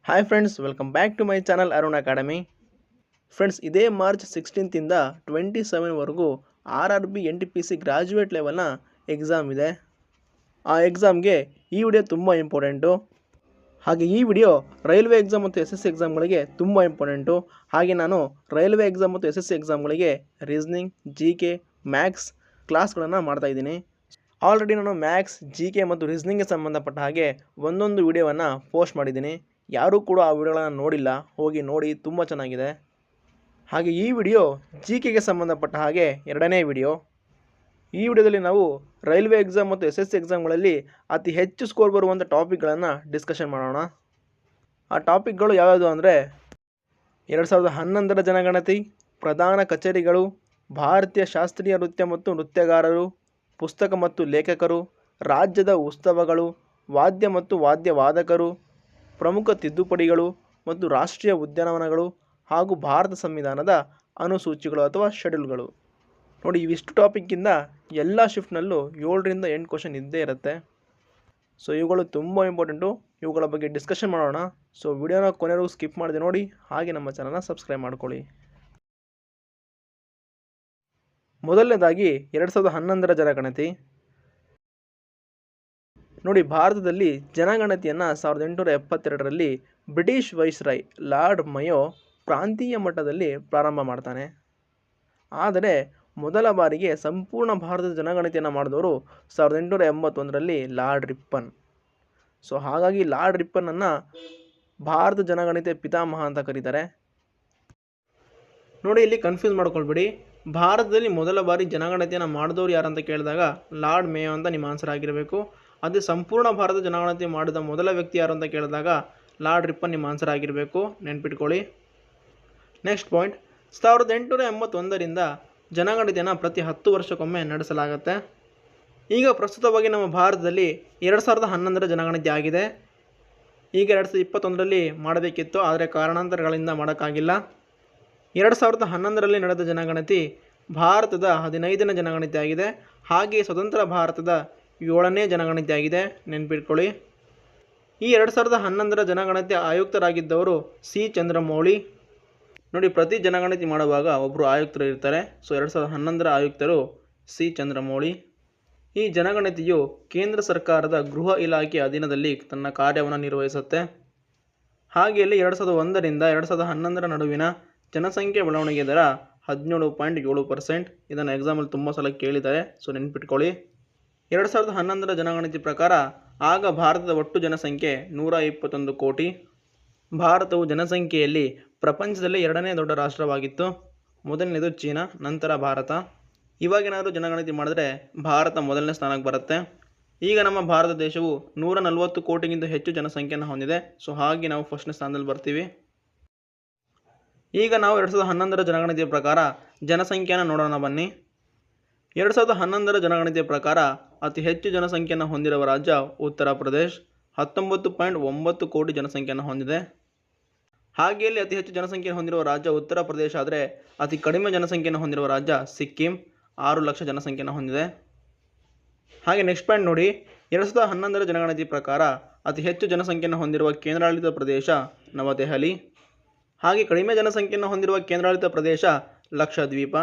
Hi friends, welcome back to my channel Arun Academy. Friends, ಇದೇ March 16 27ವರೆಗೂ RRB NTPC graduate ಲೆವೆಲ್ನ exam ಇದೆ. ಆ ಎಕ್ಸಾಮ್ಗೆ ಈ ವಿಡಿಯೋ ತುಂಬ ಇಂಪಾರ್ಟೆಂಟು. ಹಾಗೆ ಈ ವಿಡಿಯೋ ರೈಲ್ವೆ ಎಕ್ಸಾಮ್ ಮತ್ತು SSC ಎಕ್ಸಾಮ್ಗಳಿಗೆ ತುಂಬ ಇಂಪಾರ್ಟೆಂಟು. ಹಾಗೆ ನಾನು ರೈಲ್ವೆ ಎಕ್ಸಾಮ್ ಮತ್ತು SSC ಎಕ್ಸಾಮ್ಗಳಿಗೆ ರೀಸನಿಂಗ್, GK, ಮ್ಯಾಥ್ಸ್ ಕ್ಲಾಸ್ಗಳನ್ನು ಮಾಡ್ತಾಯಿದ್ದೀನಿ. ಆಲ್ರೆಡಿ ನಾನು ಮ್ಯಾಥ್ಸ್, GK ಮತ್ತು ರೀಸನಿಂಗ್ಗೆ ಸಂಬಂಧಪಟ್ಟ ಹಾಗೆ ಒಂದೊಂದು ವಿಡಿಯೋವನ್ನು ಪೋಸ್ಟ್ ಮಾಡಿದ್ದೀನಿ. ಯಾರೂ ಕೂಡ ಆ ವಿಡಿಯೋಗಳನ್ನು ನೋಡಿಲ್ಲ, ಹೋಗಿ ನೋಡಿ, ತುಂಬ ಚೆನ್ನಾಗಿದೆ. ಹಾಗೆ ಈ ವಿಡಿಯೋ GKಗೆ ಸಂಬಂಧಪಟ್ಟ ಹಾಗೆ ಎರಡನೇ ವಿಡಿಯೋ. ಈ ವಿಡಿಯೋದಲ್ಲಿ ನಾವು ರೈಲ್ವೆ ಎಕ್ಸಾಮ್ ಮತ್ತು SSC ಎಕ್ಸಾಮ್ಗಳಲ್ಲಿ ಅತಿ ಹೆಚ್ಚು ಸ್ಕೋರ್ ಬರುವಂಥ ಟಾಪಿಕ್ಗಳನ್ನು ಡಿಸ್ಕಷನ್ ಮಾಡೋಣ. ಆ ಟಾಪಿಕ್ಗಳು ಯಾವ್ಯಾವುದು ಅಂದರೆ 2011ರ ಜನಗಣತಿ, ಪ್ರಧಾನ ಕಚೇರಿಗಳು, ಭಾರತೀಯ ಶಾಸ್ತ್ರೀಯ ನೃತ್ಯ ಮತ್ತು ನೃತ್ಯಗಾರರು, ಪುಸ್ತಕ ಮತ್ತು ಲೇಖಕರು, ರಾಜ್ಯದ ಉತ್ಸವಗಳು, ವಾದ್ಯ ಮತ್ತು ವಾದ್ಯವಾದಕರು, ಪ್ರಮುಖ ತಿದ್ದುಪಡಿಗಳು ಮತ್ತು ರಾಷ್ಟ್ರೀಯ ಉದ್ಯಾನವನಗಳು, ಹಾಗೂ ಭಾರತ ಸಂವಿಧಾನದ ಅನುಸೂಚಿಗಳು ಅಥವಾ ಶೆಡ್ಯೂಲ್ಗಳು. ನೋಡಿ, ಇವಿಷ್ಟು ಟಾಪಿಕ್ಕಿಂದ ಎಲ್ಲ ಶಿಫ್ಟ್ನಲ್ಲೂ 7ರಿಂದ 8 ಕ್ವಶನ್ ಇದ್ದೇ ಇರುತ್ತೆ. ಸೊ ಇವುಗಳು ತುಂಬ ಇಂಪಾರ್ಟೆಂಟು. ಇವುಗಳ ಬಗ್ಗೆ ಡಿಸ್ಕಷನ್ ಮಾಡೋಣ. ಸೊ ವಿಡಿಯೋನ ಕೊನೆವರೆಗೂ ಸ್ಕಿಪ್ ಮಾಡಿದೆ ನೋಡಿ, ಹಾಗೆ ನಮ್ಮ ಚಾನಲ್ನ ಸಬ್ಸ್ಕ್ರೈಬ್ ಮಾಡ್ಕೊಳ್ಳಿ. ಮೊದಲನೇದಾಗಿ 2011ರ ಜನಗಣತಿ. ನೋಡಿ, ಭಾರತದಲ್ಲಿ ಜನಗಣತಿಯನ್ನು 1872ರಲ್ಲಿ ಬ್ರಿಟಿಷ್ ವೈಸ್ರಾಯ್ ಲಾರ್ಡ್ ಮಯೋ ಪ್ರಾಂತೀಯ ಮಟ್ಟದಲ್ಲಿ ಪ್ರಾರಂಭ ಮಾಡ್ತಾನೆ. ಆದರೆ ಮೊದಲ ಬಾರಿಗೆ ಸಂಪೂರ್ಣ ಭಾರತದ ಜನಗಣತಿಯನ್ನು ಮಾಡಿದವರು 1881ರಲ್ಲಿ ಲಾರ್ಡ್ ರಿಪ್ಪನ್. ಸೊ ಹಾಗಾಗಿ ಲಾರ್ಡ್ ರಿಪ್ಪನನ್ನು ಭಾರತ ಜನಗಣತಿಯ ಪಿತಾಮಹ ಅಂತ ಕರೀತಾರೆ. ನೋಡಿ, ಇಲ್ಲಿ ಕನ್ಫ್ಯೂಸ್ ಮಾಡ್ಕೊಳ್ಬೇಡಿ. ಭಾರತದಲ್ಲಿ ಮೊದಲ ಬಾರಿ ಜನಗಣತಿಯನ್ನು ಮಾಡಿದವರು ಯಾರಂತ ಕೇಳಿದಾಗ ಲಾರ್ಡ್ ಮೇಯೋ ಅಂತ ನಿಮ್ಮ ಆನ್ಸರ್ ಆಗಿರಬೇಕು. ಅದೇ ಸಂಪೂರ್ಣ ಭಾರತ ಜನಗಣತಿ ಮಾಡಿದ ಮೊದಲ ವ್ಯಕ್ತಿ ಯಾರು ಅಂತ ಕೇಳಿದಾಗ ಲಾರ್ಡ್ ರಿಪ್ಪನ್ ನಿಮ್ಮ ಆನ್ಸರ್ ಆಗಿರಬೇಕು, ನೆನ್ಪಿಟ್ಕೊಳ್ಳಿ. ನೆಕ್ಸ್ಟ್ ಪಾಯಿಂಟ್, 1881ರಿಂದ ಜನಗಣತಿಯನ್ನು ಪ್ರತಿ 10 ವರ್ಷಕ್ಕೊಮ್ಮೆ ನಡೆಸಲಾಗುತ್ತೆ. ಈಗ ಪ್ರಸ್ತುತವಾಗಿ ನಮ್ಮ ಭಾರತದಲ್ಲಿ 2011ರ ಜನಗಣತಿ ಆಗಿದೆ. ಈಗ 2021ರಲ್ಲಿ ಮಾಡಬೇಕಿತ್ತು, ಆದರೆ ಕಾರಣಾಂತರಗಳಿಂದ ಮಾಡೋಕ್ಕಾಗಿಲ್ಲ. 2011ರಲ್ಲಿ ನಡೆದ ಜನಗಣತಿ ಭಾರತದ 15ನೇ ಜನಗಣತಿ ಆಗಿದೆ. ಹಾಗೆಯೇ ಸ್ವತಂತ್ರ ಭಾರತದ 7ನೇ ಜನಗಣತಿ ಆಗಿದೆ, ನೆನ್ಪಿಟ್ಕೊಳ್ಳಿ. ಈ 2011ರ ಜನಗಣತಿ ಆಯುಕ್ತರಾಗಿದ್ದವರು C. ಚಂದ್ರಮೌಳಿ. ನೋಡಿ, ಪ್ರತಿ ಜನಗಣತಿ ಮಾಡುವಾಗ ಒಬ್ಬರು ಆಯುಕ್ತರು ಇರ್ತಾರೆ. ಸೊ 2011ರ ಆಯುಕ್ತರು C. ಚಂದ್ರಮೌಳಿ. ಈ ಜನಗಣತಿಯು ಕೇಂದ್ರ ಸರ್ಕಾರದ ಗೃಹ ಇಲಾಖೆಯ ಅಧೀನದಲ್ಲಿ ತನ್ನ ಕಾರ್ಯವನ್ನು ನಿರ್ವಹಿಸುತ್ತೆ. ಹಾಗೆ ಇಲ್ಲಿ 2001ರಿಂದ 2011ರ ನಡುವಿನ ಜನಸಂಖ್ಯೆ ಬೆಳವಣಿಗೆ ದರ 17.7%. ಇದನ್ನು ಎಕ್ಸಾಮಲ್ಲಿ ತುಂಬ ಸಲ ಕೇಳಿದ್ದಾರೆ, ಸೊ ನೆನ್ಪಿಟ್ಕೊಳ್ಳಿ. 2011ರ ಜನಗಣತಿ ಪ್ರಕಾರ ಆಗ ಭಾರತದ ಒಟ್ಟು ಜನಸಂಖ್ಯೆ 121 ಕೋಟಿ. ಭಾರತವು ಜನಸಂಖ್ಯೆಯಲ್ಲಿ ಪ್ರಪಂಚದಲ್ಲಿ 2ನೇ ದೊಡ್ಡ ರಾಷ್ಟ್ರವಾಗಿತ್ತು. ಮೊದಲನೇದು ಚೀನಾ, ನಂತರ ಭಾರತ. ಇವಾಗೇನಾದರೂ ಜನಗಣತಿ ಮಾಡಿದ್ರೆ ಭಾರತ ಮೊದಲನೇ ಸ್ಥಾನಕ್ಕೆ ಬರುತ್ತೆ. ಈಗ ನಮ್ಮ ಭಾರತ ದೇಶವು 140 ಕೋಟಿಗಿಂತ ಹೆಚ್ಚು ಜನಸಂಖ್ಯೆಯನ್ನು ಹೊಂದಿದೆ. ಸೊ ಹಾಗೆ ನಾವು ಫಸ್ಟ್ನೇ ಸ್ಥಾನದಲ್ಲಿ ಬರ್ತೀವಿ. ಈಗ ನಾವು 2011ರ ಜನಗಣತಿಯ ಪ್ರಕಾರ ಜನಸಂಖ್ಯೆಯನ್ನು ನೋಡೋಣ ಬನ್ನಿ. 2011ರ ಜನಗಣತಿಯ ಪ್ರಕಾರ ಅತಿ ಹೆಚ್ಚು ಜನಸಂಖ್ಯೆಯನ್ನು ಹೊಂದಿರುವ ರಾಜ್ಯ ಉತ್ತರ ಪ್ರದೇಶ್, 19.9 ಕೋಟಿ ಜನಸಂಖ್ಯೆಯನ್ನು ಹೊಂದಿದೆ. ಹಾಗೆ ಇಲ್ಲಿ ಅತಿ ಹೆಚ್ಚು ಜನಸಂಖ್ಯೆ ಹೊಂದಿರುವ ರಾಜ್ಯ ಉತ್ತರ ಪ್ರದೇಶ ಆದರೆ ಅತಿ ಕಡಿಮೆ ಜನಸಂಖ್ಯೆಯನ್ನು ಹೊಂದಿರುವ ರಾಜ್ಯ ಸಿಕ್ಕಿಂ, 6 ಲಕ್ಷ ಜನಸಂಖ್ಯೆಯನ್ನು ಹೊಂದಿದೆ. ಹಾಗೆ ನೆಕ್ಸ್ಟ್ ಪಾಯಿಂಟ್ ನೋಡಿ, 2011ರ ಜನಗಣತಿ ಪ್ರಕಾರ ಅತಿ ಹೆಚ್ಚು ಜನಸಂಖ್ಯೆಯನ್ನು ಹೊಂದಿರುವ ಕೇಂದ್ರಾಡಳಿತ ಪ್ರದೇಶ ನವದೆಹಲಿ. ಹಾಗೆ ಕಡಿಮೆ ಜನಸಂಖ್ಯೆಯನ್ನು ಹೊಂದಿರುವ ಕೇಂದ್ರಾಡಳಿತ ಪ್ರದೇಶ ಲಕ್ಷದ್ವೀಪ.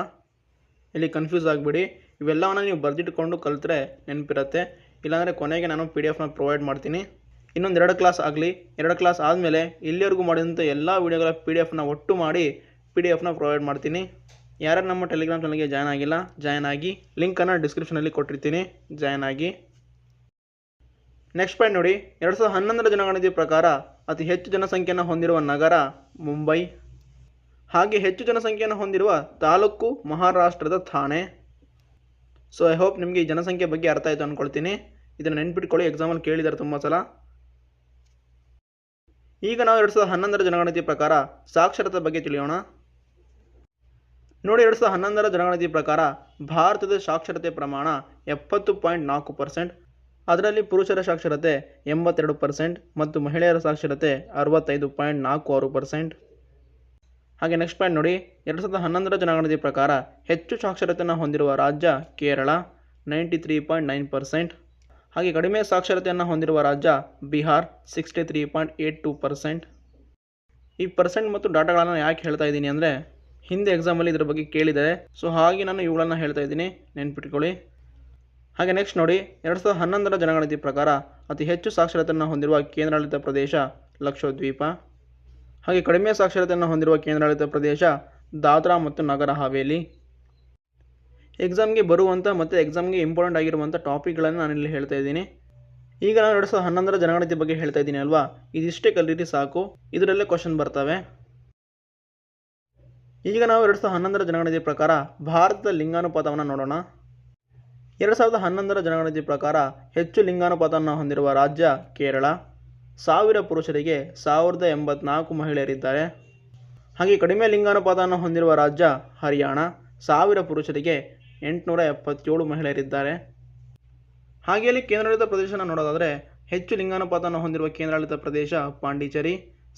ಇಲ್ಲಿ ಕನ್ಫ್ಯೂಸ್ ಆಗಿಬಿಡಿ, ಇವೆಲ್ಲವನ್ನು ನೀವು ಬರೆದಿಟ್ಕೊಂಡು ಕಲಿತ್ರೆ ನೆನಪಿರುತ್ತೆ. ಇಲ್ಲಾಂದರೆ ಕೊನೆಗೆ ನಾನು PDF ಪ್ರೊವೈಡ್ ಮಾಡ್ತೀನಿ. ಇನ್ನೊಂದು 2 ಕ್ಲಾಸ್ ಆಗಲಿ, 2 ಕ್ಲಾಸ್ ಆದಮೇಲೆ ಇಲ್ಲಿವರೆಗೂ ಮಾಡಿದಂಥ ಎಲ್ಲ ವೀಡಿಯೋಗಳ PDF ಒಟ್ಟು ಮಾಡಿ PDF ಪ್ರೊವೈಡ್ ಮಾಡ್ತೀನಿ. ಯಾರ್ಯಾರು ನಮ್ಮ ಟೆಲಿಗ್ರಾಮ್ ಚಾನಲ್ಗೆ ಜಾಯ್ನ್ ಆಗಿಲ್ಲ, ಜಾಯ್ನ್ ಆಗಿ, ಲಿಂಕನ್ನು ಡಿಸ್ಕ್ರಿಪ್ಷನಲ್ಲಿ ಕೊಟ್ಟಿರ್ತೀನಿ, ಜಾಯ್ನ್ ಆಗಿ. ನೆಕ್ಸ್ಟ್ ಪಾಯಿಂಟ್ ನೋಡಿ, 2011ರ ಜನಗಣತಿ ಪ್ರಕಾರ ಅತಿ ಹೆಚ್ಚು ಜನಸಂಖ್ಯೆಯನ್ನು ಹೊಂದಿರುವ ನಗರ ಮುಂಬೈ. ಹಾಗೆ ಹೆಚ್ಚು ಜನಸಂಖ್ಯೆಯನ್ನು ಹೊಂದಿರುವ ತಾಲೂಕು ಮಹಾರಾಷ್ಟ್ರದ ಥಾಣೆ. ಸೊ ಐ ಹೋಪ್ ನಿಮಗೆ ಈ ಜನಸಂಖ್ಯೆ ಬಗ್ಗೆ ಅರ್ಥ ಆಯಿತು ಅಂದ್ಕೊಳ್ತೀನಿ. ಇದನ್ನು ನೆನ್ಪಿಟ್ಕೊಳ್ಳಿ, ಎಕ್ಸಾಮಲ್ಲಿ ಕೇಳಿದ್ದಾರೆ ತುಂಬ ಸಲ. ಈಗ ನಾವು 2011ರ ಜನಗಣತಿ ಪ್ರಕಾರ ಸಾಕ್ಷರತೆ ಬಗ್ಗೆ ತಿಳಿಯೋಣ. ನೋಡಿ, 2011ರ ಜನಗಣತಿ ಪ್ರಕಾರ ಭಾರತದ ಸಾಕ್ಷರತೆ ಪ್ರಮಾಣ 70.4%. ಅದರಲ್ಲಿ ಪುರುಷರ ಸಾಕ್ಷರತೆ 82% ಮತ್ತು ಮಹಿಳೆಯರ ಸಾಕ್ಷರತೆ 65.46%. ಹಾಗೆ ನೆಕ್ಸ್ಟ್ ಪಾಯಿಂಟ್ ನೋಡಿ, 2011ರ ಜನಗಣತಿ ಪ್ರಕಾರ ಹೆಚ್ಚು ಸಾಕ್ಷರತೆಯನ್ನು ಹೊಂದಿರುವ ರಾಜ್ಯ ಕೇರಳ, 93.9%. ಹಾಗೆ ಕಡಿಮೆ ಸಾಕ್ಷರತೆಯನ್ನು ಹೊಂದಿರುವ ರಾಜ್ಯ ಬಿಹಾರ್, 63.82%. ಈ ಪರ್ಸೆಂಟ್ ಮತ್ತು ಡಾಟಾಗಳನ್ನು ಯಾಕೆ ಹೇಳ್ತಾ ಇದ್ದೀನಿ ಅಂದರೆ ಹಿಂದೆ ಎಕ್ಸಾಮಲ್ಲಿ ಇದ್ರ ಬಗ್ಗೆ ಕೇಳಿದ್ದಾರೆ. ಸೊ ಹಾಗೆ ನಾನು ಇವುಗಳನ್ನು ಹೇಳ್ತಾ ಇದ್ದೀನಿ, ನೆನ್ಪಿಟ್ಕೊಳ್ಳಿ. ಹಾಗೆ ನೆಕ್ಸ್ಟ್ ನೋಡಿ, 2011ರ ಜನಗಣತಿ ಪ್ರಕಾರ ಅತಿ ಹೆಚ್ಚು ಸಾಕ್ಷರತೆಯನ್ನು ಹೊಂದಿರುವ ಕೇಂದ್ರಾಡಳಿತ ಪ್ರದೇಶ ಲಕ್ಷದ್ವೀಪ. ಹಾಗೆ ಕಡಿಮೆ ಸಾಕ್ಷರತೆಯನ್ನು ಹೊಂದಿರುವ ಕೇಂದ್ರಾಡಳಿತ ಪ್ರದೇಶ ದಾದ್ರಾ ಮತ್ತು ನಗರ ಹವೇಲಿ. ಎಕ್ಸಾಮ್ಗೆ ಬರುವಂಥ ಮತ್ತು ಎಕ್ಸಾಮ್ಗೆ ಇಂಪಾರ್ಟೆಂಟ್ ಆಗಿರುವಂಥ ಟಾಪಿಕ್ಗಳನ್ನು ನಾನಿಲ್ಲಿ ಹೇಳ್ತಾ ಇದ್ದೀನಿ. ಈಗ ನಾನು 2011ರ ಜನಗಣತಿ ಬಗ್ಗೆ ಹೇಳ್ತಾ ಇದ್ದೀನಿ ಅಲ್ವಾ, ಇದಿಷ್ಟೇ ಕಲೀರಿ ಸಾಕು, ಇದರಲ್ಲೇ ಕ್ವಶನ್ ಬರ್ತವೆ. ಈಗ ನಾವು 2011ರ ಜನಗಣತಿ ಪ್ರಕಾರ ಭಾರತದ ಲಿಂಗಾನುಪಾತವನ್ನು ನೋಡೋಣ. 2011ರ ಜನಗಣತಿ ಪ್ರಕಾರ ಹೆಚ್ಚು ಲಿಂಗಾನುಪಾತವನ್ನು ಹೊಂದಿರುವ ರಾಜ್ಯ ಕೇರಳ. 1000 ಪುರುಷರಿಗೆ 1084 ಮಹಿಳೆಯರಿದ್ದಾರೆ. ಹಾಗೆ ಕಡಿಮೆ ಲಿಂಗಾನುಪಾತವನ್ನು ಹೊಂದಿರುವ ರಾಜ್ಯ ಹರಿಯಾಣ. 1000 ಪುರುಷರಿಗೆ 877 ಮಹಿಳೆಯರಿದ್ದಾರೆ. ಹಾಗೆ ಇಲ್ಲಿ ಕೇಂದ್ರಾಡಳಿತ ಪ್ರದೇಶನ ನೋಡೋದಾದರೆ ಹೆಚ್ಚು ಲಿಂಗಾನುಪಾತವನ್ನು ಹೊಂದಿರುವ ಕೇಂದ್ರಾಡಳಿತ ಪ್ರದೇಶ ಪಾಂಡಿಚೇರಿ.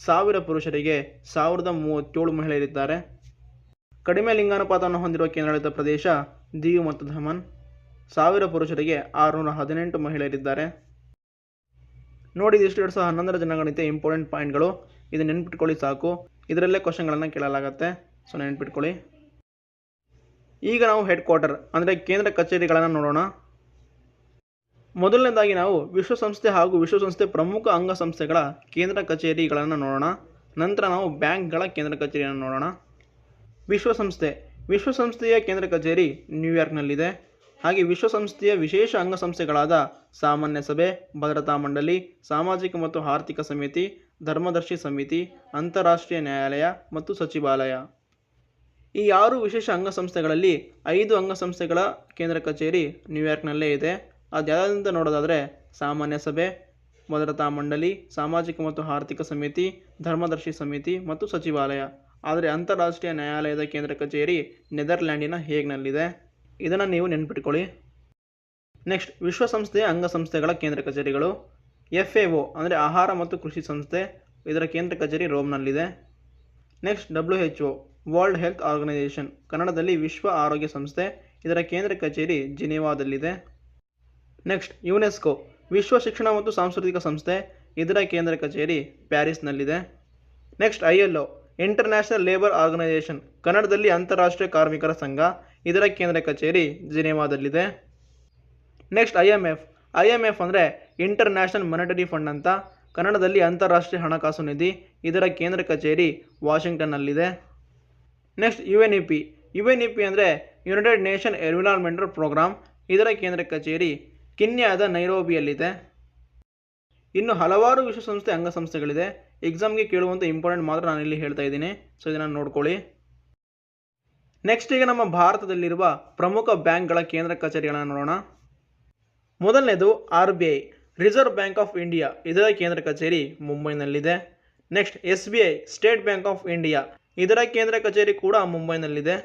1000 ಪುರುಷರಿಗೆ 1037 ಮಹಿಳೆಯರಿದ್ದಾರೆ. ಕಡಿಮೆ ಲಿಂಗಾನುಪಾತವನ್ನು ಹೊಂದಿರುವ ಕೇಂದ್ರಾಡಳಿತ ಪ್ರದೇಶ ದೀವ್ ಮತ್ತು ದಮನ್. 1000 ಪುರುಷರಿಗೆ 618 ಮಹಿಳೆಯರಿದ್ದಾರೆ. ನೋಡಿ, ಇದಿಷ್ಟು 2011ರ ಜನಗಣತಿಯ ಇಂಪಾರ್ಟೆಂಟ್ ಪಾಯಿಂಟ್ಗಳು. ಇದು ನೆನ್ಪಿಟ್ಕೊಳ್ಳಿ ಸಾಕು, ಇದರಲ್ಲೇ ಕ್ವಶನ್ಗಳನ್ನು ಕೇಳಲಾಗುತ್ತೆ. ಸೊ ನೆನ್ಪಿಟ್ಕೊಳ್ಳಿ. ಈಗ ನಾವು ಹೆಡ್ ಕ್ವಾರ್ಟರ್ ಅಂದರೆ ಕೇಂದ್ರ ಕಚೇರಿಗಳನ್ನು ನೋಡೋಣ. ಮೊದಲನೇದಾಗಿ ನಾವು ವಿಶ್ವಸಂಸ್ಥೆ ಹಾಗೂ ವಿಶ್ವಸಂಸ್ಥೆ ಪ್ರಮುಖ ಅಂಗಸಂಸ್ಥೆಗಳ ಕೇಂದ್ರ ಕಚೇರಿಗಳನ್ನು ನೋಡೋಣ. ನಂತರ ನಾವು ಬ್ಯಾಂಕ್ಗಳ ಕೇಂದ್ರ ಕಚೇರಿಯನ್ನು ನೋಡೋಣ. ವಿಶ್ವಸಂಸ್ಥೆಯ ಕೇಂದ್ರ ಕಚೇರಿ ನ್ಯೂಯಾರ್ಕ್ನಲ್ಲಿದೆ. ಹಾಗೆ ವಿಶ್ವಸಂಸ್ಥೆಯ ವಿಶೇಷ ಅಂಗಸಂಸ್ಥೆಗಳಾದ ಸಾಮಾನ್ಯ ಸಭೆ, ಭದ್ರತಾ ಮಂಡಳಿ, ಸಾಮಾಜಿಕ ಮತ್ತು ಆರ್ಥಿಕ ಸಮಿತಿ, ಧರ್ಮದರ್ಶಿ ಸಮಿತಿ, ಅಂತಾರಾಷ್ಟ್ರೀಯ ನ್ಯಾಯಾಲಯ ಮತ್ತು ಸಚಿವಾಲಯ. ಈ 6 ವಿಶೇಷ ಅಂಗಸಂಸ್ಥೆಗಳಲ್ಲಿ 5 ಅಂಗಸಂಸ್ಥೆಗಳ ಕೇಂದ್ರ ಕಚೇರಿ ನ್ಯೂಯಾರ್ಕ್ನಲ್ಲೇ ಇದೆ. ಅದು ಯಾವುದಂತ ನೋಡೋದಾದರೆ ಸಾಮಾನ್ಯ ಸಭೆ, ಭದ್ರತಾ ಮಂಡಳಿ, ಸಾಮಾಜಿಕ ಮತ್ತು ಆರ್ಥಿಕ ಸಮಿತಿ, ಧರ್ಮದರ್ಶಿ ಸಮಿತಿ ಮತ್ತು ಸಚಿವಾಲಯ. ಆದರೆ ಅಂತಾರಾಷ್ಟ್ರೀಯ ನ್ಯಾಯಾಲಯದ ಕೇಂದ್ರ ಕಚೇರಿ ನೆದರ್ಲ್ಯಾಂಡಿನ ಹೇಗ್ನಲ್ಲಿದೆ. ಇದನ್ನು ನೀವು ನೆನ್ಪಿಟ್ಕೊಳ್ಳಿ. ನೆಕ್ಸ್ಟ್, ವಿಶ್ವಸಂಸ್ಥೆಯ ಅಂಗಸಂಸ್ಥೆಗಳ ಕೇಂದ್ರ ಕಚೇರಿಗಳು. FAO ಅಂದರೆ ಆಹಾರ ಮತ್ತು ಕೃಷಿ ಸಂಸ್ಥೆ, ಇದರ ಕೇಂದ್ರ ಕಚೇರಿ ರೋಮ್ನಲ್ಲಿದೆ. Next, WHO World Health Organisation, ಕನ್ನಡದಲ್ಲಿ ವಿಶ್ವ ಆರೋಗ್ಯ ಸಂಸ್ಥೆ, ಇದರ ಕೇಂದ್ರ ಕಚೇರಿ ಜಿನೆವಾದಲ್ಲಿದೆ. ನೆಕ್ಸ್ಟ್, ಯುನೆಸ್ಕೋ ವಿಶ್ವ ಶಿಕ್ಷಣ ಮತ್ತು ಸಾಂಸ್ಕೃತಿಕ ಸಂಸ್ಥೆ, ಇದರ ಕೇಂದ್ರ ಕಚೇರಿ ಪ್ಯಾರಿಸ್ನಲ್ಲಿದೆ. Next, ILO International Labour Organisation, ಕನ್ನಡದಲ್ಲಿ ಅಂತಾರಾಷ್ಟ್ರೀಯ ಕಾರ್ಮಿಕರ ಸಂಘ, ಇದರ ಕೇಂದ್ರ ಕಚೇರಿ ಜಿನೆವಾದಲ್ಲಿದೆ. ನೆಕ್ಸ್ಟ್, IMF ಅಂದರೆ ಇಂಟರ್ನ್ಯಾಷನಲ್ ಮಾನಿಟರಿ ಫಂಡ್ ಅಂತ, ಕನ್ನಡದಲ್ಲಿ ಅಂತಾರಾಷ್ಟ್ರೀಯ ಹಣಕಾಸು ನಿಧಿ, ಇದರ ಕೇಂದ್ರ ಕಚೇರಿ ವಾಷಿಂಗ್ಟನ್ನಲ್ಲಿದೆ. ನೆಕ್ಸ್ಟ್, UNEP ಅಂದರೆ ಯುನೈಟೆಡ್ ನೇಷನ್ ಎನ್ವಿರಾನ್ಮೆಂಟಲ್ ಪ್ರೋಗ್ರಾಮ್, ಇದರ ಕೇಂದ್ರ ಕಚೇರಿ ಕೆನ್ಯಾದ ನೈರೋಬಿಯಲ್ಲಿದೆ. ಇನ್ನು ಹಲವಾರು ವಿಶ್ವಸಂಸ್ಥೆ ಅಂಗಸಂಸ್ಥೆಗಳಿದೆ. ಎಕ್ಸಾಮ್ಗೆ ಕೇಳುವಂಥ ಇಂಪಾರ್ಟೆಂಟ್ ಮಾತ್ರ ನಾನು ಇಲ್ಲಿ ಹೇಳ್ತಾ ಇದ್ದೀನಿ. ಸೊ ಇದನ್ನು ನೋಡ್ಕೊಳ್ಳಿ. ನೆಕ್ಸ್ಟ್, ಈಗ ನಮ್ಮ ಭಾರತದಲ್ಲಿರುವ ಪ್ರಮುಖ ಬ್ಯಾಂಕ್ಗಳ ಕೇಂದ್ರ ಕಚೇರಿಗಳನ್ನು ನೋಡೋಣ. ಮೊದಲನೇದು RBI Reserve Bank of India, ಇದರ ಕೇಂದ್ರ ಕಚೇರಿ ಮುಂಬೈನಲ್ಲಿದೆ. Next, SBI State Bank of India, ಇದರ ಕೇಂದ್ರ ಕಚೇರಿ ಕೂಡ ಮುಂಬೈನಲ್ಲಿದೆ.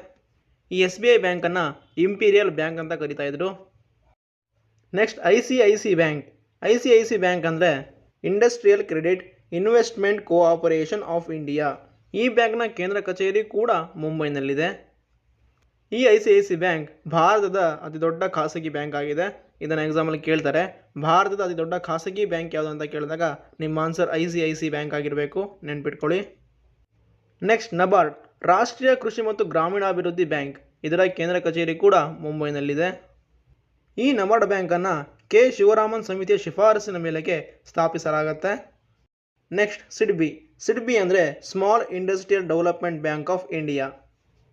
ಈ SBI ಬ್ಯಾಂಕನ್ನು ಇಂಪೀರಿಯಲ್ ಬ್ಯಾಂಕ್ ಅಂತ ಕರಿತಾ ಇದ್ರು. ನೆಕ್ಸ್ಟ್, ICICI ಬ್ಯಾಂಕ್ ಅಂದರೆ industrial credit investment cooperation of India, ಈ ಬ್ಯಾಂಕ್ನ ಕೇಂದ್ರ ಕಚೇರಿ ಕೂಡ ಮುಂಬೈನಲ್ಲಿದೆ. ಈ ICICI ಬ್ಯಾಂಕ್ ಭಾರತದ ಅತಿ ದೊಡ್ಡ ಖಾಸಗಿ ಬ್ಯಾಂಕ್ ಆಗಿದೆ. ಇದನ್ನು ಎಕ್ಸಾಮಲ್ಲಿ ಕೇಳ್ತಾರೆ, ಭಾರತದ ಅತಿ ದೊಡ್ಡ ಖಾಸಗಿ ಬ್ಯಾಂಕ್ ಯಾವುದು ಅಂತ ಕೇಳಿದಾಗ ನಿಮ್ಮ ಆನ್ಸರ್ ICICI ಬ್ಯಾಂಕ್ ಆಗಿರಬೇಕು, ನೆನ್ಪಿಟ್ಕೊಳ್ಳಿ. ನೆಕ್ಸ್ಟ್, ನಬಾರ್ಡ್ ರಾಷ್ಟ್ರೀಯ ಕೃಷಿ ಮತ್ತು ಗ್ರಾಮೀಣಾಭಿವೃದ್ಧಿ ಬ್ಯಾಂಕ್, ಇದರ ಕೇಂದ್ರ ಕಚೇರಿ ಕೂಡ ಮುಂಬೈನಲ್ಲಿದೆ. ಈ ನಬಾರ್ಡ್ ಬ್ಯಾಂಕನ್ನು ಕೆ ಶಿವರಾಮನ್ ಸಮಿತಿಯ ಶಿಫಾರಸಿನ ಮೇಲೆಗೆ ಸ್ಥಾಪಿಸಲಾಗುತ್ತೆ. ನೆಕ್ಸ್ಟ್, ಸಿಡ್ಬಿ ಅಂದರೆ small industrial development bank of India,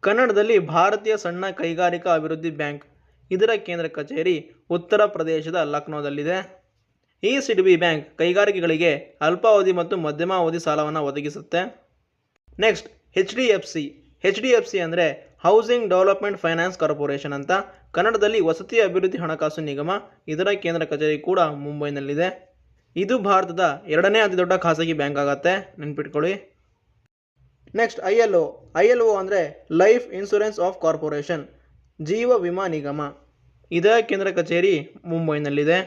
ಕನ್ನಡದಲ್ಲಿ ಭಾರತೀಯ ಸಣ್ಣ ಕೈಗಾರಿಕಾ ಅಭಿವೃದ್ಧಿ ಬ್ಯಾಂಕ್, ಇದರ ಕೇಂದ್ರ ಕಚೇರಿ ಉತ್ತರ ಪ್ರದೇಶದ ಲಕ್ನೋದಲ್ಲಿದೆ. ಈ ಸಿಡ್ಬಿ ಬ್ಯಾಂಕ್ ಕೈಗಾರಿಕೆಗಳಿಗೆ ಅಲ್ಪಾವಧಿ ಮತ್ತು ಮಧ್ಯಮಾವಧಿ ಸಾಲವನ್ನು ಒದಗಿಸುತ್ತೆ. ನೆಕ್ಸ್ಟ್, HDFC ಅಂದರೆ ಹೌಸಿಂಗ್ ಡೆವಲಪ್ಮೆಂಟ್ ಫೈನಾನ್ಸ್ ಕಾರ್ಪೊರೇಷನ್ ಅಂತ, ಕನ್ನಡದಲ್ಲಿ ವಸತಿ ಅಭಿವೃದ್ಧಿ ಹಣಕಾಸು ನಿಗಮ, ಇದರ ಕೇಂದ್ರ ಕಚೇರಿ ಕೂಡ ಮುಂಬೈನಲ್ಲಿದೆ. ಇದು ಭಾರತದ 2ನೇ ಅತಿ ದೊಡ್ಡ ಖಾಸಗಿ ಬ್ಯಾಂಕ್ ಆಗುತ್ತೆ, ನೆನ್ಪಿಟ್ಕೊಳ್ಳಿ. ನೆಕ್ಸ್ಟ್, ILO ಅಂದರೆ ಲೈಫ್ ಇನ್ಶೂರೆನ್ಸ್ ಆಫ್ ಕಾರ್ಪೊರೇಷನ್, ಜೀವ ವಿಮಾ ನಿಗಮ, ಇದರ ಕೇಂದ್ರ ಕಚೇರಿ ಮುಂಬೈನಲ್ಲಿದೆ.